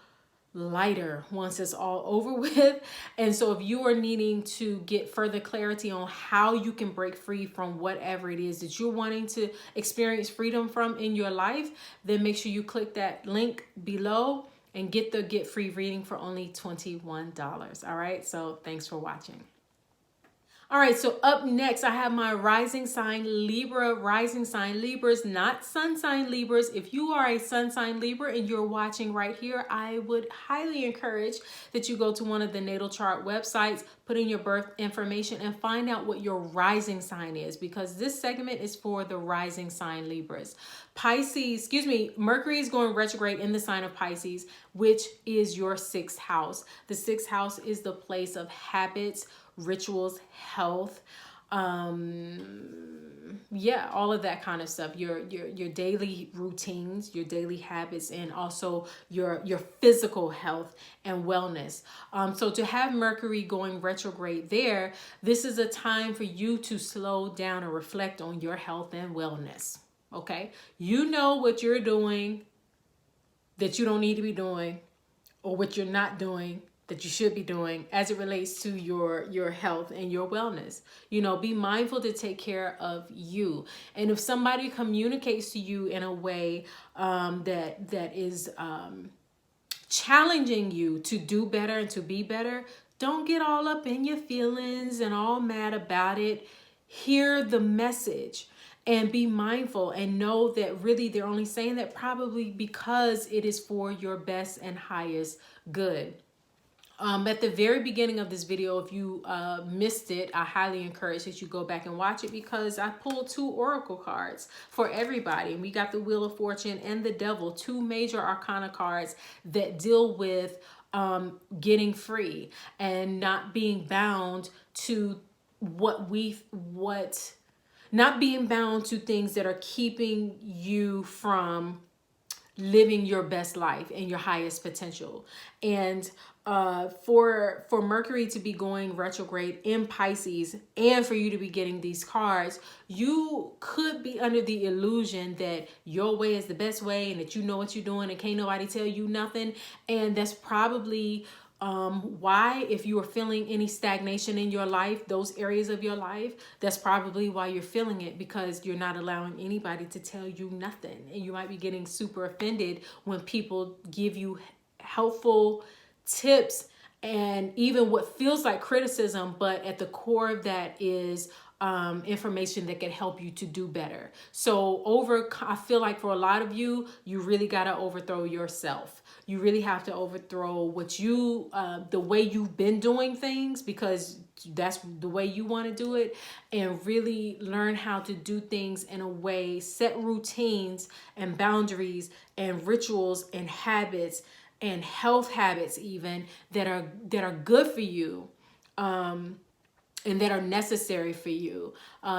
lighter once it's all over with. And so if you are needing to get further clarity on how you can break free from whatever it is that you're wanting to experience freedom from in your life, then make sure you click that link below and get the Get Free reading for only $21. All right. So thanks for watching. All right, so up next, I have my rising sign Libra. Rising sign Libras, not sun sign Libras. If you are a sun sign Libra and you're watching right here, I would highly encourage that you go to one of the natal chart websites, put in your birth information, and find out what your rising sign is, because this segment is for the rising sign Libras. Mercury is going retrograde in the sign of Pisces, which is your 6th house. The 6th house is the place of habits, rituals, health, yeah, all of that kind of stuff, your daily routines, your daily habits, and also your physical health and wellness. So to have Mercury going retrograde there, this is a time for you to slow down and reflect on your health and wellness. Okay, you know what you're doing that you don't need to be doing, or what you're not doing that you should be doing as it relates to your health and your wellness. You know, be mindful to take care of you. And if somebody communicates to you in a way that is challenging you to do better and to be better, don't get all up in your feelings and all mad about it. Hear the message and be mindful and know that really they're only saying that probably because it is for your best and highest good. At the very beginning of this video, if you missed it, I highly encourage that you go back and watch it, because I pulled 2 oracle cards for everybody. And we got the Wheel of Fortune and the Devil, 2 major arcana cards that deal with getting free and not being bound to not being bound to things that are keeping you from living your best life and your highest potential. And for Mercury to be going retrograde in Pisces, and for you to be getting these cards, you could be under the illusion that your way is the best way and that you know what you're doing and can't nobody tell you nothing. And that's probably why, if you are feeling any stagnation in your life, those areas of your life, that's probably why you're feeling it, because you're not allowing anybody to tell you nothing. And you might be getting super offended when people give you helpful tips and even what feels like criticism, but at the core of that is information that can help you to do better. So I feel like for a lot of you, you really got to overthrow yourself. You really have to overthrow what the way you've been doing things, because that's the way you want to do it, and really learn how to do things in a way, set routines and boundaries and rituals and habits and health habits even that are good for you. And that are necessary for you,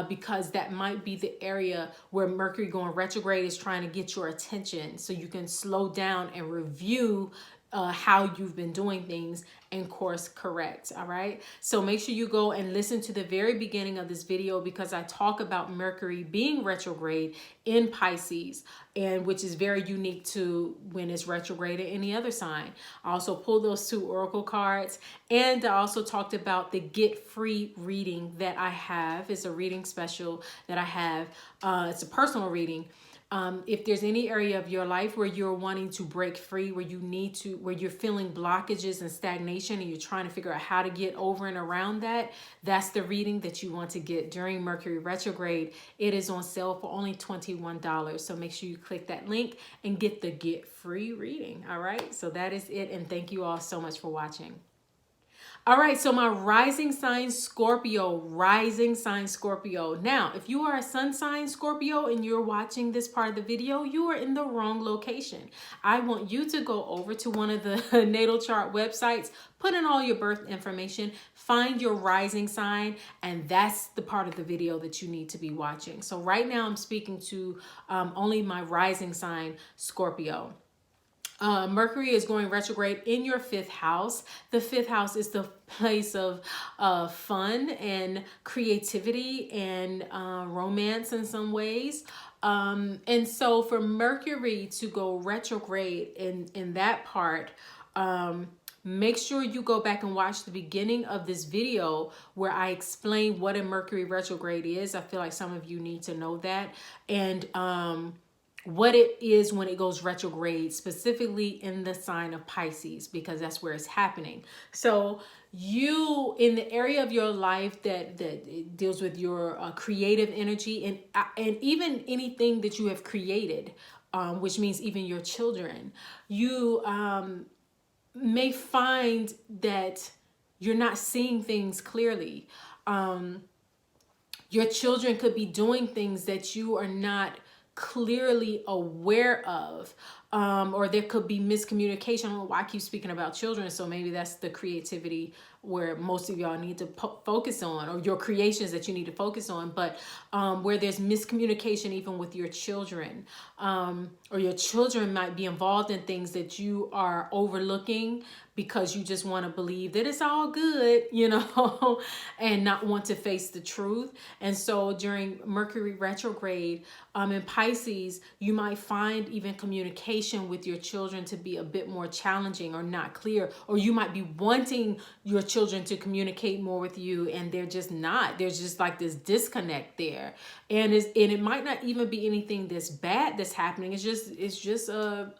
because that might be the area where Mercury going retrograde is trying to get your attention, so you can slow down and review how you've been doing things and course correct. All right, so make sure you go and listen to the very beginning of this video, because I talk about Mercury being retrograde in Pisces, and which is very unique to when it's retrograde in any other sign. I also pulled those 2 oracle cards, and I also talked about the Get Free reading that I have. It's a reading special that I have. It's a personal reading. If there's any area of your life where you're wanting to break free, where you're feeling blockages and stagnation, and you're trying to figure out how to get over and around that, that's the reading that you want to get during Mercury retrograde. It is on sale for only $21. So make sure you click that link and get the Get Free reading. All right, so that is it. And thank you all so much for watching. All right, so my rising sign Scorpio, Now, if you are a sun sign Scorpio and you're watching this part of the video, you are in the wrong location. I want you to go over to one of the natal chart websites, put in all your birth information, find your rising sign, and that's the part of the video that you need to be watching. So right now I'm speaking to only my rising sign Scorpio. Mercury is going retrograde in your 5th house. The 5th house is the place of fun and creativity and romance in some ways. And so for Mercury to go retrograde in that part, make sure you go back and watch the beginning of this video where I explain what a Mercury retrograde is. I feel like some of you need to know that. And what it is when it goes retrograde, specifically in the sign of Pisces, because that's where it's happening. So you, in the area of your life that deals with your creative energy and even anything that you have created, which means even your children, you may find that you're not seeing things clearly. Your children could be doing things that you are not clearly aware of, or there could be miscommunication. I don't know why I keep speaking about children, so maybe that's the creativity where most of y'all need to focus on, or your creations that you need to focus on, but where there's miscommunication even with your children, or your children might be involved in things that you are overlooking because you just want to believe that it's all good, you know, and not want to face the truth. And so during Mercury retrograde in Pisces, you might find even communication with your children to be a bit more challenging or not clear, or you might be wanting your children to communicate more with you and they're just not. There's just like this disconnect there. And it might not even be anything that's bad that's happening. It's just a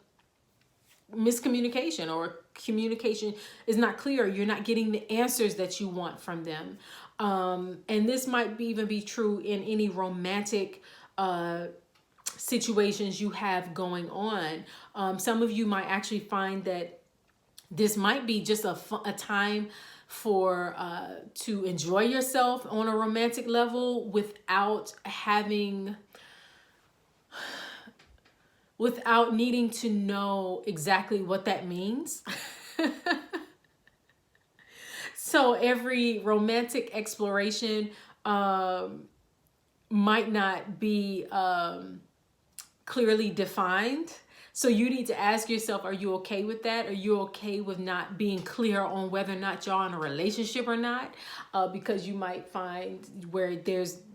miscommunication, or communication is not clear. You're not getting the answers that you want from them. And this might even be true in any romantic situations you have going on. Some of you might actually find that this might be just a time for to enjoy yourself on a romantic level without needing to know exactly what that means. So every romantic exploration might not be clearly defined. So you need to ask yourself, are you okay with that? Are you okay with not being clear on whether or not y'all in a relationship or not? Because you might find where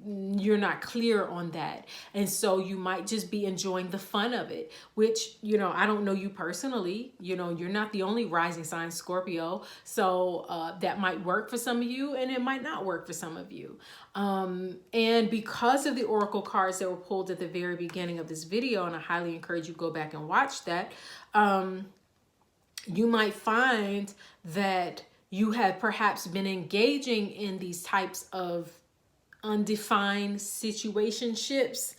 you're not clear on that. And so you might just be enjoying the fun of it, which, you know, I don't know you personally, you know, you're not the only rising sign Scorpio. So that might work for some of you and it might not work for some of you. And because of the oracle cards that were pulled at the very beginning of this video, and I highly encourage you to go back and watch that, you might find that you have perhaps been engaging in these types of undefined situationships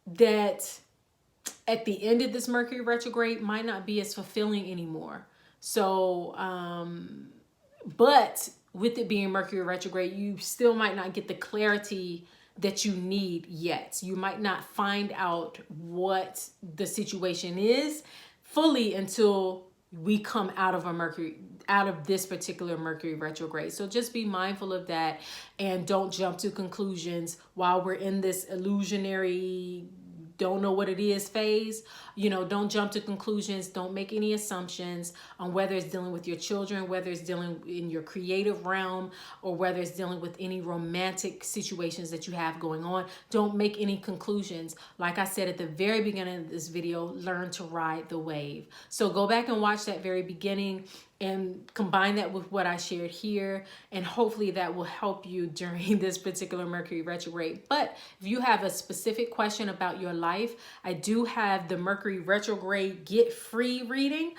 that at the end of this Mercury retrograde might not be as fulfilling anymore. So, but with it being Mercury retrograde, you still might not get the clarity that you need yet. You might not find out what the situation is fully until we come out of this particular Mercury retrograde. So just be mindful of that and don't jump to conclusions while we're in this illusionary, don't know what it is phase. You know, don't jump to conclusions. Don't make any assumptions on whether it's dealing with your children, whether it's dealing in your creative realm, or whether it's dealing with any romantic situations that you have going on. Don't make any conclusions. Like I said at the very beginning of this video, learn to ride the wave. So go back and watch that very beginning and combine that with what I shared here, and hopefully that will help you during this particular Mercury retrograde. But if you have a specific question about your life, I do have the Mercury retrograde get free reading.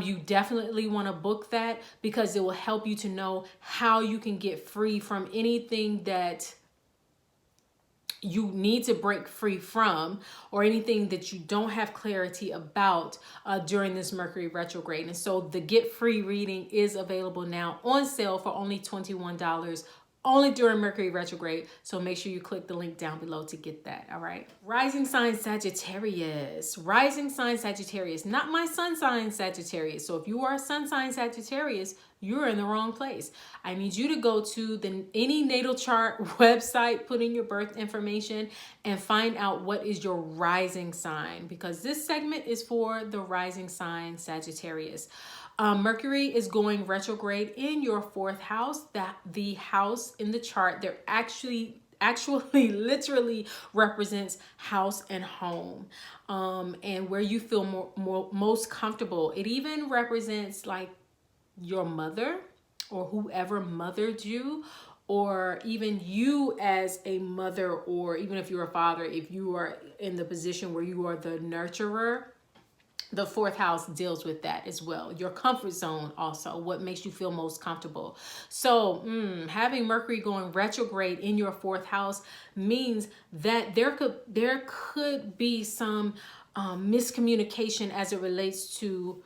You definitely want to book that because it will help you to know how you can get free from anything that you need to break free from, or anything that you don't have clarity about during this Mercury retrograde. And so the Get Free reading is available now on sale for only $21, only during Mercury retrograde. So make sure you click the link down below to get that. All right. Rising sign Sagittarius. Rising sign Sagittarius, not my sun sign Sagittarius. So if you are a sun sign Sagittarius, you're in the wrong place. I need you to go to any natal chart website, put in your birth information, and find out what is your rising sign, because this segment is for the rising sign Sagittarius. Mercury is going retrograde in your fourth house, the house in the chart that actually literally represents house and home, and where you feel most comfortable. It even represents like your mother or whoever mothered you, or even you as a mother, or even if you're a father, if you are in the position where you are the nurturer. The fourth house deals with that as well. Your comfort zone also, what makes you feel most comfortable. So having Mercury going retrograde in your fourth house means that there could be some miscommunication as it relates to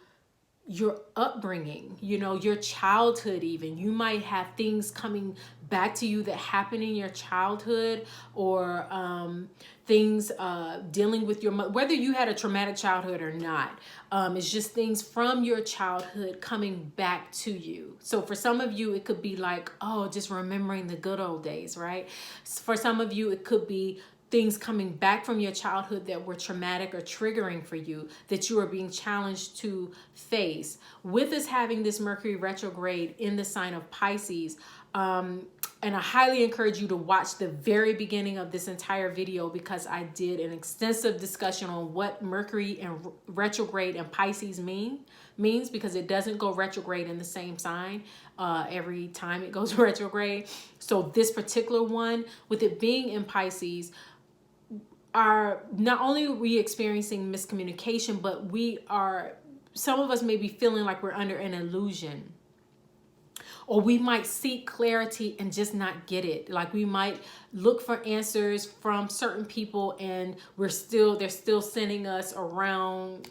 your upbringing, you know, your childhood even. You might have things coming back to you that happened in your childhood, or things dealing with your mother, whether you had a traumatic childhood or not. It's just things from your childhood coming back to you. So for some of you, it could be like, oh, just remembering the good old days, right? For some of you, it could be things coming back from your childhood that were traumatic or triggering for you, that you are being challenged to face. With us having this Mercury retrograde in the sign of Pisces, and I highly encourage you to watch the very beginning of this entire video, because I did an extensive discussion on what Mercury and retrograde and Pisces means, because it doesn't go retrograde in the same sign every time it goes retrograde. So this particular one, with it being in Pisces, are not only are we experiencing miscommunication, but some of us may be feeling like we're under an illusion. Or we might seek clarity and just not get it. Like we might look for answers from certain people, and they're still sending us around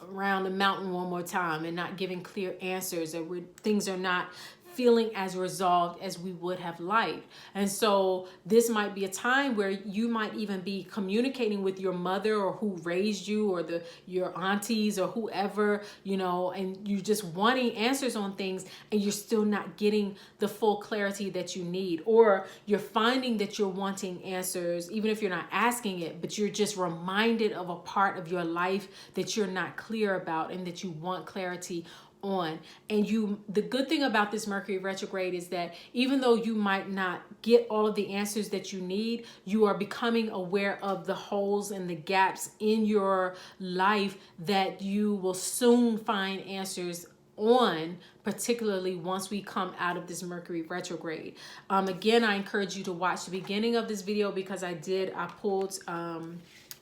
the mountain one more time and not giving clear answers, or things are not feeling as resolved as we would have liked. And so this might be a time where you might even be communicating with your mother, or who raised you, or your aunties, or whoever, and you're just wanting answers on things, and you're still not getting the full clarity that you need. Or you're finding that you're wanting answers, even if you're not asking it, but you're just reminded of a part of your life that you're not clear about and that you want clarity on. And the good thing about this Mercury retrograde is that even though you might not get all of the answers that you need, you are becoming aware of the holes and the gaps in your life that you will soon find answers on, particularly once we come out of this Mercury retrograde. Again, I encourage you to watch the beginning of this video, because I pulled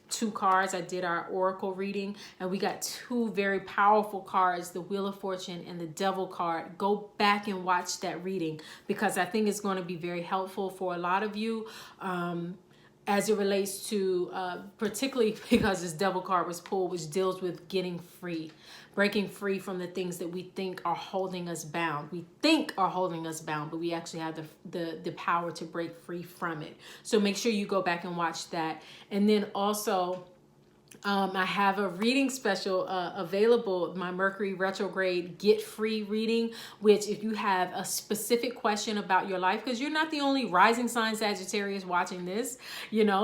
2 cards. I did our oracle reading, and we got 2 very powerful cards, the Wheel of Fortune and the Devil card. Go back and watch that reading, because I think it's going to be very helpful for a lot of you, as it relates to, particularly because this Devil card was pulled, which deals with getting free, breaking free from the things that we think are holding us bound. We think are holding us bound, but we actually have the power to break free from it. So make sure you go back and watch that. And then also, I have a reading special available, my Mercury retrograde get free reading, which if you have a specific question about your life, because you're not the only rising sign Sagittarius watching this,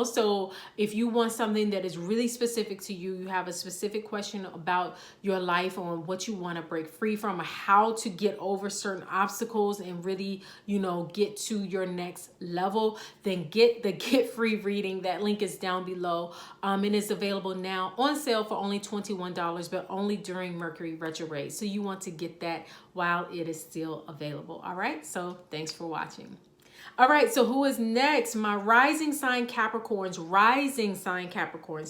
so if you want something that is really specific to you, you have a specific question about your life, on what you want to break free from, or how to get over certain obstacles and really, get to your next level, then get the get free reading. That link is down below, and it's available now on sale for only $21, but only during Mercury retrograde. So you want to get that while it is still available. All right. So thanks for watching. All right, so who is next? My rising sign Capricorns,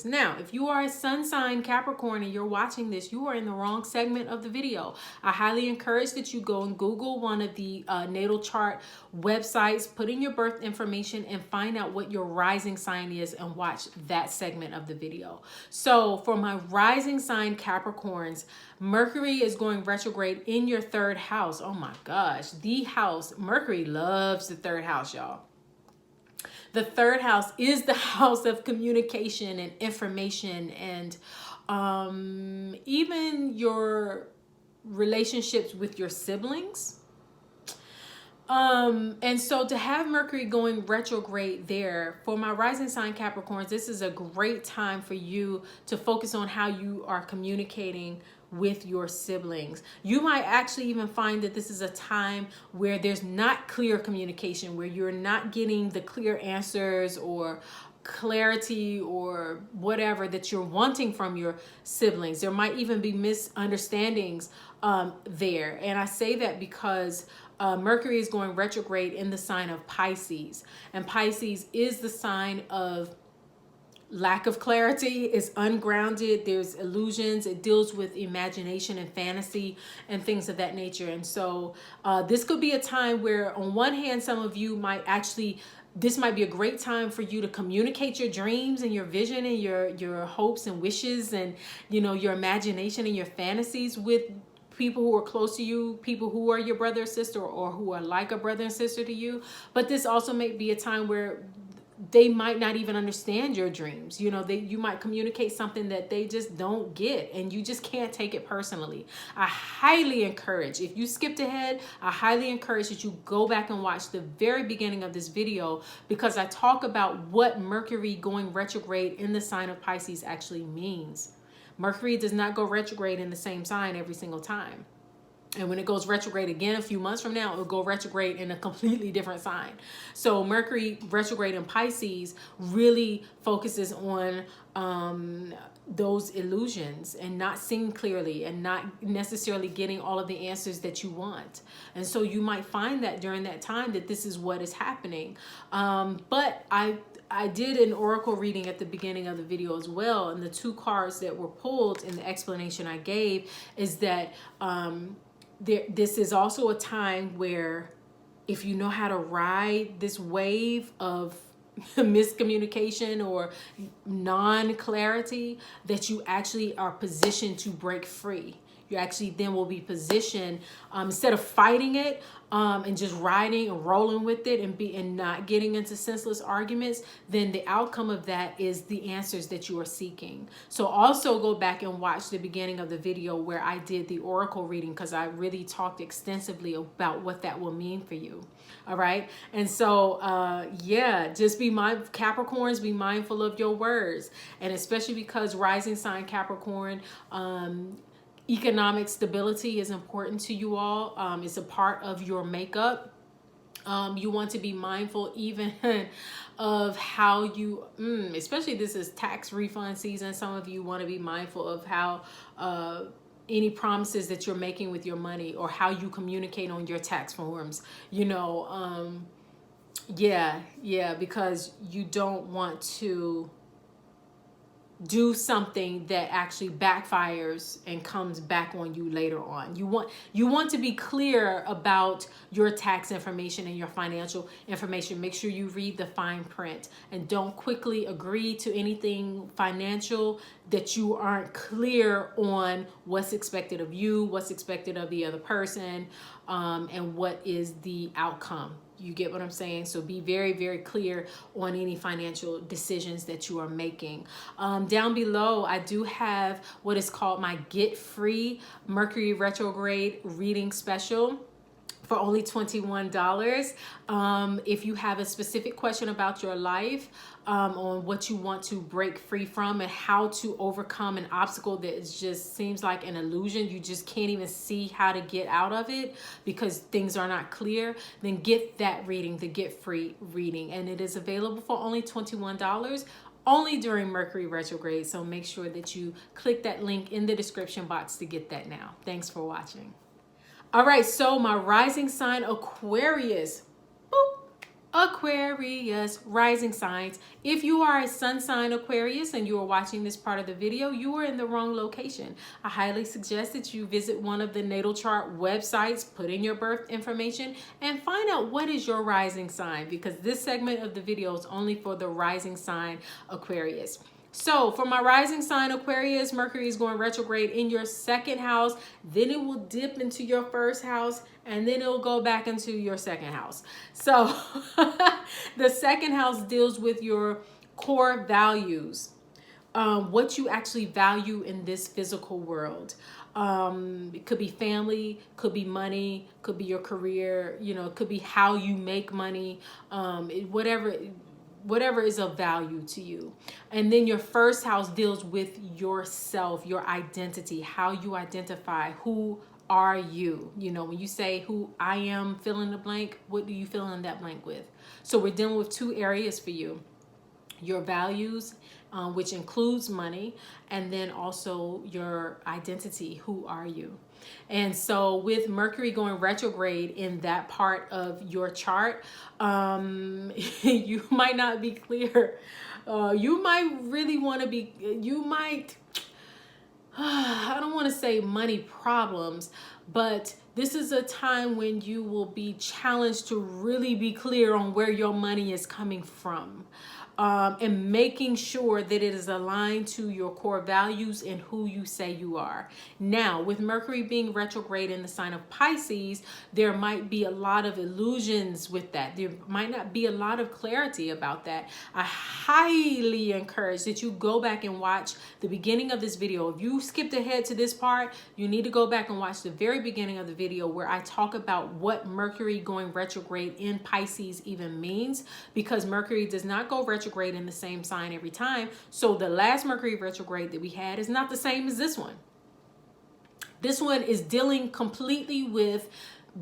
Now, if you are a sun sign Capricorn and you're watching this, you are in the wrong segment of the video. I highly encourage that you go and Google one of the natal chart websites, put in your birth information, and find out what your rising sign is, and watch that segment of the video. So for my rising sign Capricorns, Mercury is going retrograde in your 3rd house. Oh my gosh, the house. Mercury loves the 3rd house, y'all. The 3rd house is the house of communication and information, and even your relationships with your siblings. And so to have Mercury going retrograde there, for my rising sign Capricorns, this is a great time for you to focus on how you are communicating with your siblings. You might actually even find that this is a time where there's not clear communication, where you're not getting the clear answers or clarity or whatever that you're wanting from your siblings. There might even be misunderstandings there. And I say that because Mercury is going retrograde in the sign of Pisces, and Pisces is the sign of lack of clarity, is ungrounded, there's illusions, it deals with imagination and fantasy and things of that nature. And so this could be a time where, on one hand, some of you might actually, this might be a great time for you to communicate your dreams and your vision and your hopes and wishes and your imagination and your fantasies with people who are close to you, people who are your brother or sister, or who are like a brother and sister to you. But this also may be a time where they might not even understand your dreams. You know, you might communicate something that they just don't get, and you just can't take it personally. I highly encourage, if you skipped ahead, I highly encourage that you go back and watch the very beginning of this video, because I talk about what Mercury going retrograde in the sign of Pisces actually means. Mercury does not go retrograde in the same sign every single time. And when it goes retrograde again a few months from now, it'll go retrograde in a completely different sign. So Mercury retrograde in Pisces really focuses on those illusions and not seeing clearly and not necessarily getting all of the answers that you want. And so you might find that during that time that this is what is happening. But I did an oracle reading at the beginning of the video as well. And the two cards that were pulled in the explanation I gave is that this is also a time where, if you know how to ride this wave of miscommunication or non-clarity, that you actually are positioned to break free. You actually then will be positioned, instead of fighting it and just riding and rolling with it and not getting into senseless arguments, then the outcome of that is the answers that you are seeking. So also go back and watch the beginning of the video where I did the oracle reading, because I really talked extensively about what that will mean for you. All right. And so, yeah, just Capricorns, be mindful of your words. And especially because rising sign Capricorn, economic stability is important to you all. It's a part of your makeup. You want to be mindful even of how you, especially this is tax refund season. Some of you want to be mindful of how any promises that you're making with your money, or how you communicate on your tax forms, you know, because you don't want to do something that actually backfires and comes back on you later on. You want to be clear about your tax information and your financial information. Make sure you read the fine print, and don't quickly agree to anything financial that you aren't clear on what's expected of you, what's expected of the other person, and what is the outcome. You get what I'm saying? So be very, very clear on any financial decisions that you are making. Down below, I do have what is called my Get Free Mercury Retrograde Reading Special for only $21. If you have a specific question about your life, on what you want to break free from and how to overcome an obstacle that just seems like an illusion, you just can't even see how to get out of it because things are not clear, then get that reading, the Get Free reading. And it is available for only $21. Only during Mercury retrograde. So make sure that you click that link in the description box to get that now. Thanks for watching. All right, so my rising sign Aquarius. Boop. Aquarius, rising signs. If you are a sun sign Aquarius and you are watching this part of the video, you are in the wrong location. I highly suggest that you visit one of the natal chart websites, put in your birth information, and find out what is your rising sign, because this segment of the video is only for the rising sign Aquarius. So for my rising sign Aquarius, Mercury is going retrograde in your second house, then it will dip into your first house, and then it'll go back into your second house. So the second house deals with your core values, what you actually value in this physical world. It could be family, could be money, could be your career, you know, it could be how you make money, whatever is of value to you. And then your first house deals with yourself, your identity, how you identify, who are you? You know, when you say who I am, fill in the blank, what do you fill in that blank with? So we're dealing with two areas for you. Your values, which includes money, and then also your identity, who are you? And so with Mercury going retrograde in that part of your chart, you might not be clear. You might really want to be, I don't want to say money problems, but This is a time when you will be challenged to really be clear on where your money is coming from. And making sure that it is aligned to your core values and who you say you are. Now, with Mercury being retrograde in the sign of Pisces, there might be a lot of illusions with that. There might not be a lot of clarity about that. I highly encourage that you go back and watch the beginning of this video. If you skipped ahead to this part, you need to go back and watch the very beginning of the video where I talk about what Mercury going retrograde in Pisces even means, because Mercury does not go retrograde in the same sign every time. So the last Mercury retrograde that we had is not the same as this one. This one is dealing completely with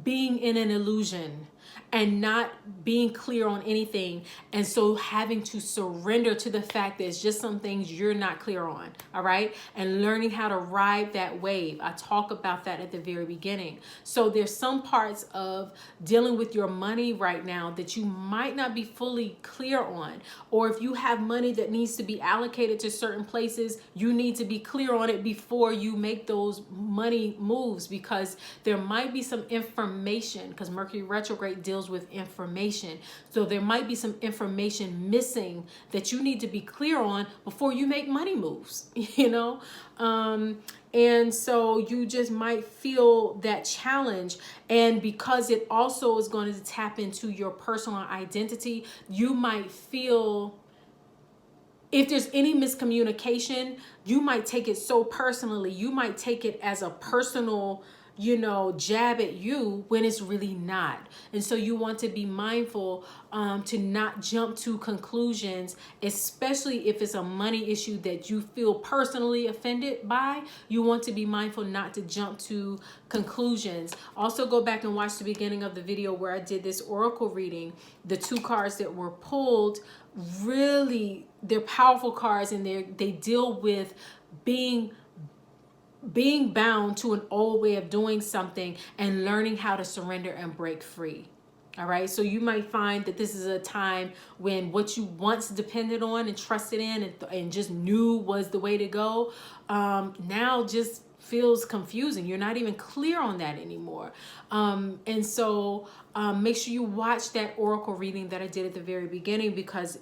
being in an illusion and not being clear on anything. And so having to surrender to the fact that it's just some things you're not clear on, all right? And learning how to ride that wave. I talk about that at the very beginning. So there's some parts of dealing with your money right now that you might not be fully clear on. Or if you have money that needs to be allocated to certain places, you need to be clear on it before you make those money moves, because there might be some information, because Mercury retrograde deals with information. So there might be some information missing that you need to be clear on before you make money moves, you know? And so you just might feel that challenge. And because it also is going to tap into your personal identity, you might feel, if there's any miscommunication, you might take it so personally. You might take it as a personal, you know, jab at you when it's really not. And so you want to be mindful to not jump to conclusions, especially if it's a money issue that you feel personally offended by. You want to be mindful not to jump to conclusions. Also go back and watch the beginning of the video where I did this oracle reading. The two cards that were pulled, really, they're powerful cards, and they deal with being bound to an old way of doing something and learning how to surrender and break free. All right. So you might find that this is a time when what you once depended on and trusted in and just knew was the way to go, now just feels confusing. You're not even clear on that anymore. And so make sure you watch that oracle reading that I did at the very beginning, because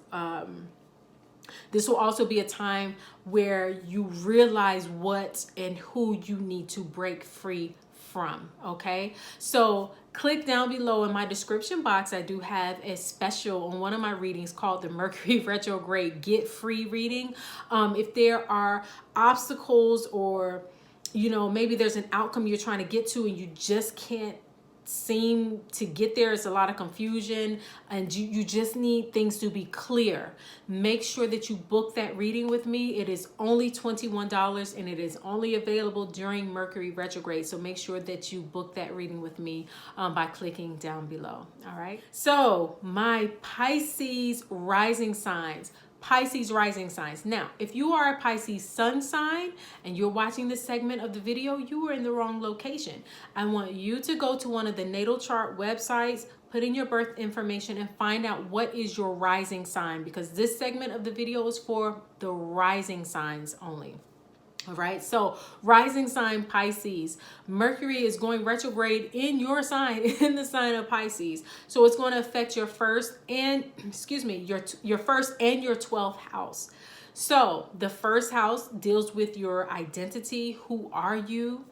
this will also be a time where you realize what and who you need to break free from, okay? So click down below in my description box. I do have a special on one of my readings called the Mercury Retrograde Get Free reading. If there are obstacles, or, you know, maybe there's an outcome you're trying to get to and you just can't seem to get there, it's a lot of confusion, and you just need things to be clear, make sure that you book that reading with me. It is only $21 and it is only available during Mercury retrograde. So make sure that you book that reading with me by clicking down below. All right. So my Pisces rising signs. Pisces rising signs. Now, if you are a Pisces sun sign and you're watching this segment of the video, you are in the wrong location. I want you to go to one of the natal chart websites, put in your birth information, and find out what is your rising sign, because this segment of the video is for the rising signs only. All right, so rising sign Pisces, Mercury is going retrograde in your sign, in the sign of Pisces. So it's going to affect your first and, your first and your 12th house. So the first house deals with your identity. Who are you?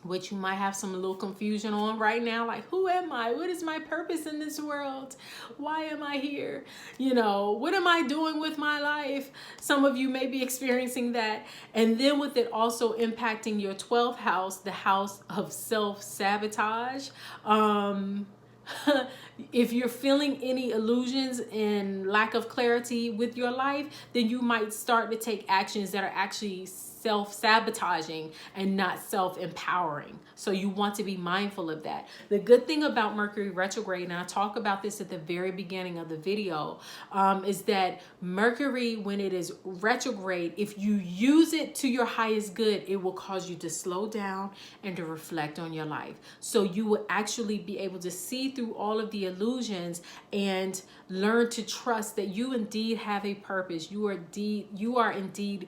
Which you might have some little confusion on right now, like, who am I? What is my purpose in this world? Why am I here? You know, what am I doing with my life? Some of you may be experiencing that. And then with it also impacting your 12th house, the house of self-sabotage. If you're feeling any illusions and lack of clarity with your life, then you might start to take actions that are actually self-sabotaging and not self-empowering. So you want to be mindful of that. The good thing about Mercury retrograde, and I talk about this at the very beginning of the video, is that Mercury, when it is retrograde, if you use it to your highest good, it will cause you to slow down and to reflect on your life. So you will actually be able to see through all of the illusions and learn to trust that you indeed have a purpose. You are indeed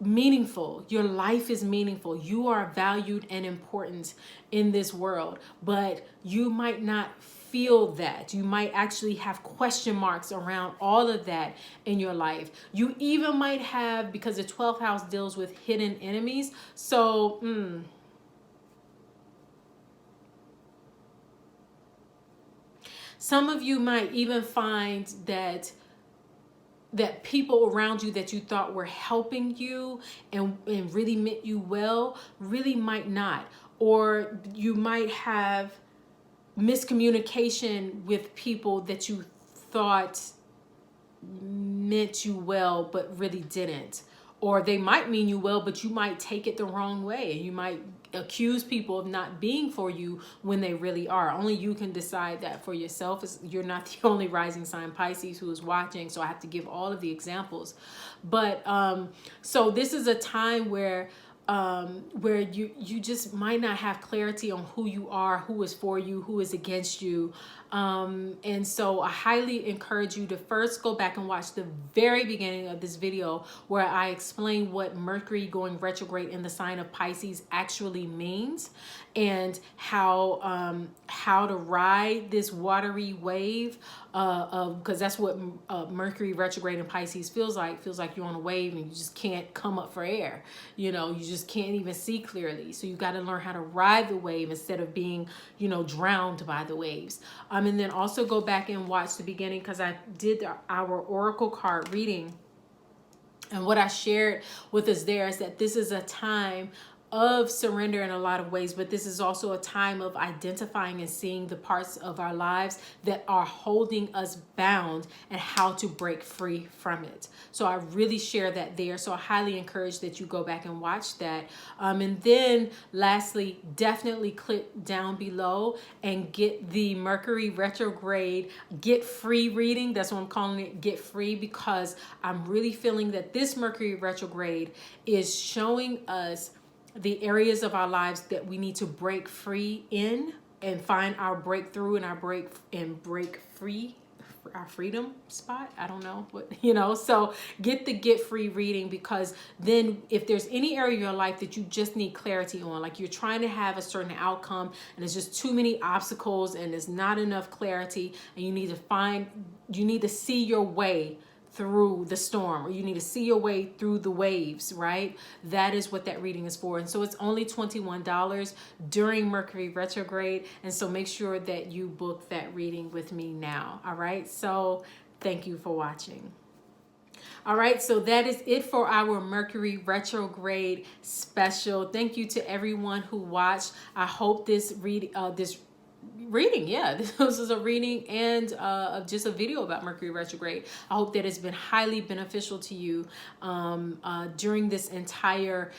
meaningful. Your life is meaningful. You are valued and important in this world, but you might not feel that. You might actually have question marks around all of that in your life. You even might have, because the 12th house deals with hidden enemies. So, some of you might even find that people around you that you thought were helping you and really meant you well, really might not. Or you might have miscommunication with people that you thought meant you well, but really didn't. Or they might mean you well, but you might take it the wrong way. You might accuse people of not being for you when they really are. Only you can decide that for yourself. You're not the only rising sign Pisces who is watching, so I have to give all of the examples. But so this is a time where you just might not have clarity on who you are, who is for you, who is against you. And so I highly encourage you to first go back and watch the very beginning of this video where I explain what Mercury going retrograde in the sign of Pisces actually means, and how to ride this watery wave because that's what Mercury retrograde in Pisces feels like. Feels like you're on a wave and you just can't come up for air. You know, you just can't even see clearly. So you got to learn how to ride the wave instead of being, you know, drowned by the waves. And then also go back and watch the beginning, because I did our oracle card reading. And what I shared with us there is that this is a time of surrender in a lot of ways, but this is also a time of identifying and seeing the parts of our lives that are holding us bound and how to break free from it. So I really share that there. So I highly encourage that you go back and watch that. And then lastly, definitely click down below and get the Mercury retrograde get free reading. That's what I'm calling it, get free, because I'm really feeling that this Mercury retrograde is showing us the areas of our lives that we need to break free in and find our breakthrough and our break free, our freedom spot. I don't know what, you know, so get the get free reading, because then if there's any area of your life that you just need clarity on, like you're trying to have a certain outcome and there's just too many obstacles and there's not enough clarity, and you need to see your way through the storm, or you need to see your way through the waves, right? That is what that reading is for. And so it's only $21 during Mercury retrograde. And so make sure that you book that reading with me now. All right. So thank you for watching. All right, so that is it for our Mercury retrograde special. Thank you to everyone who watched. I hope this reading, yeah, this is a reading and just a video about Mercury retrograde. I hope that it's been highly beneficial to you during this entire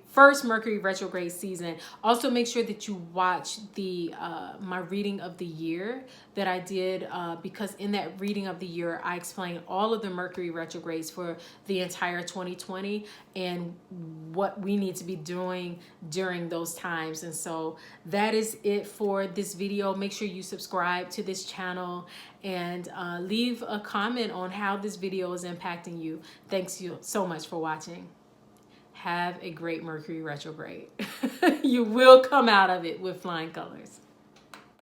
first Mercury retrograde season. Also, make sure that you watch the my reading of the year that I did, because in that reading of the year, I explained all of the Mercury retrogrades for the entire 2020 and what we need to be doing during those times. And so that is it for this video. Make sure you subscribe to this channel and leave a comment on how this video is impacting you. Thanks you so much for watching. Have a great Mercury retrograde. You will come out of it with flying colors.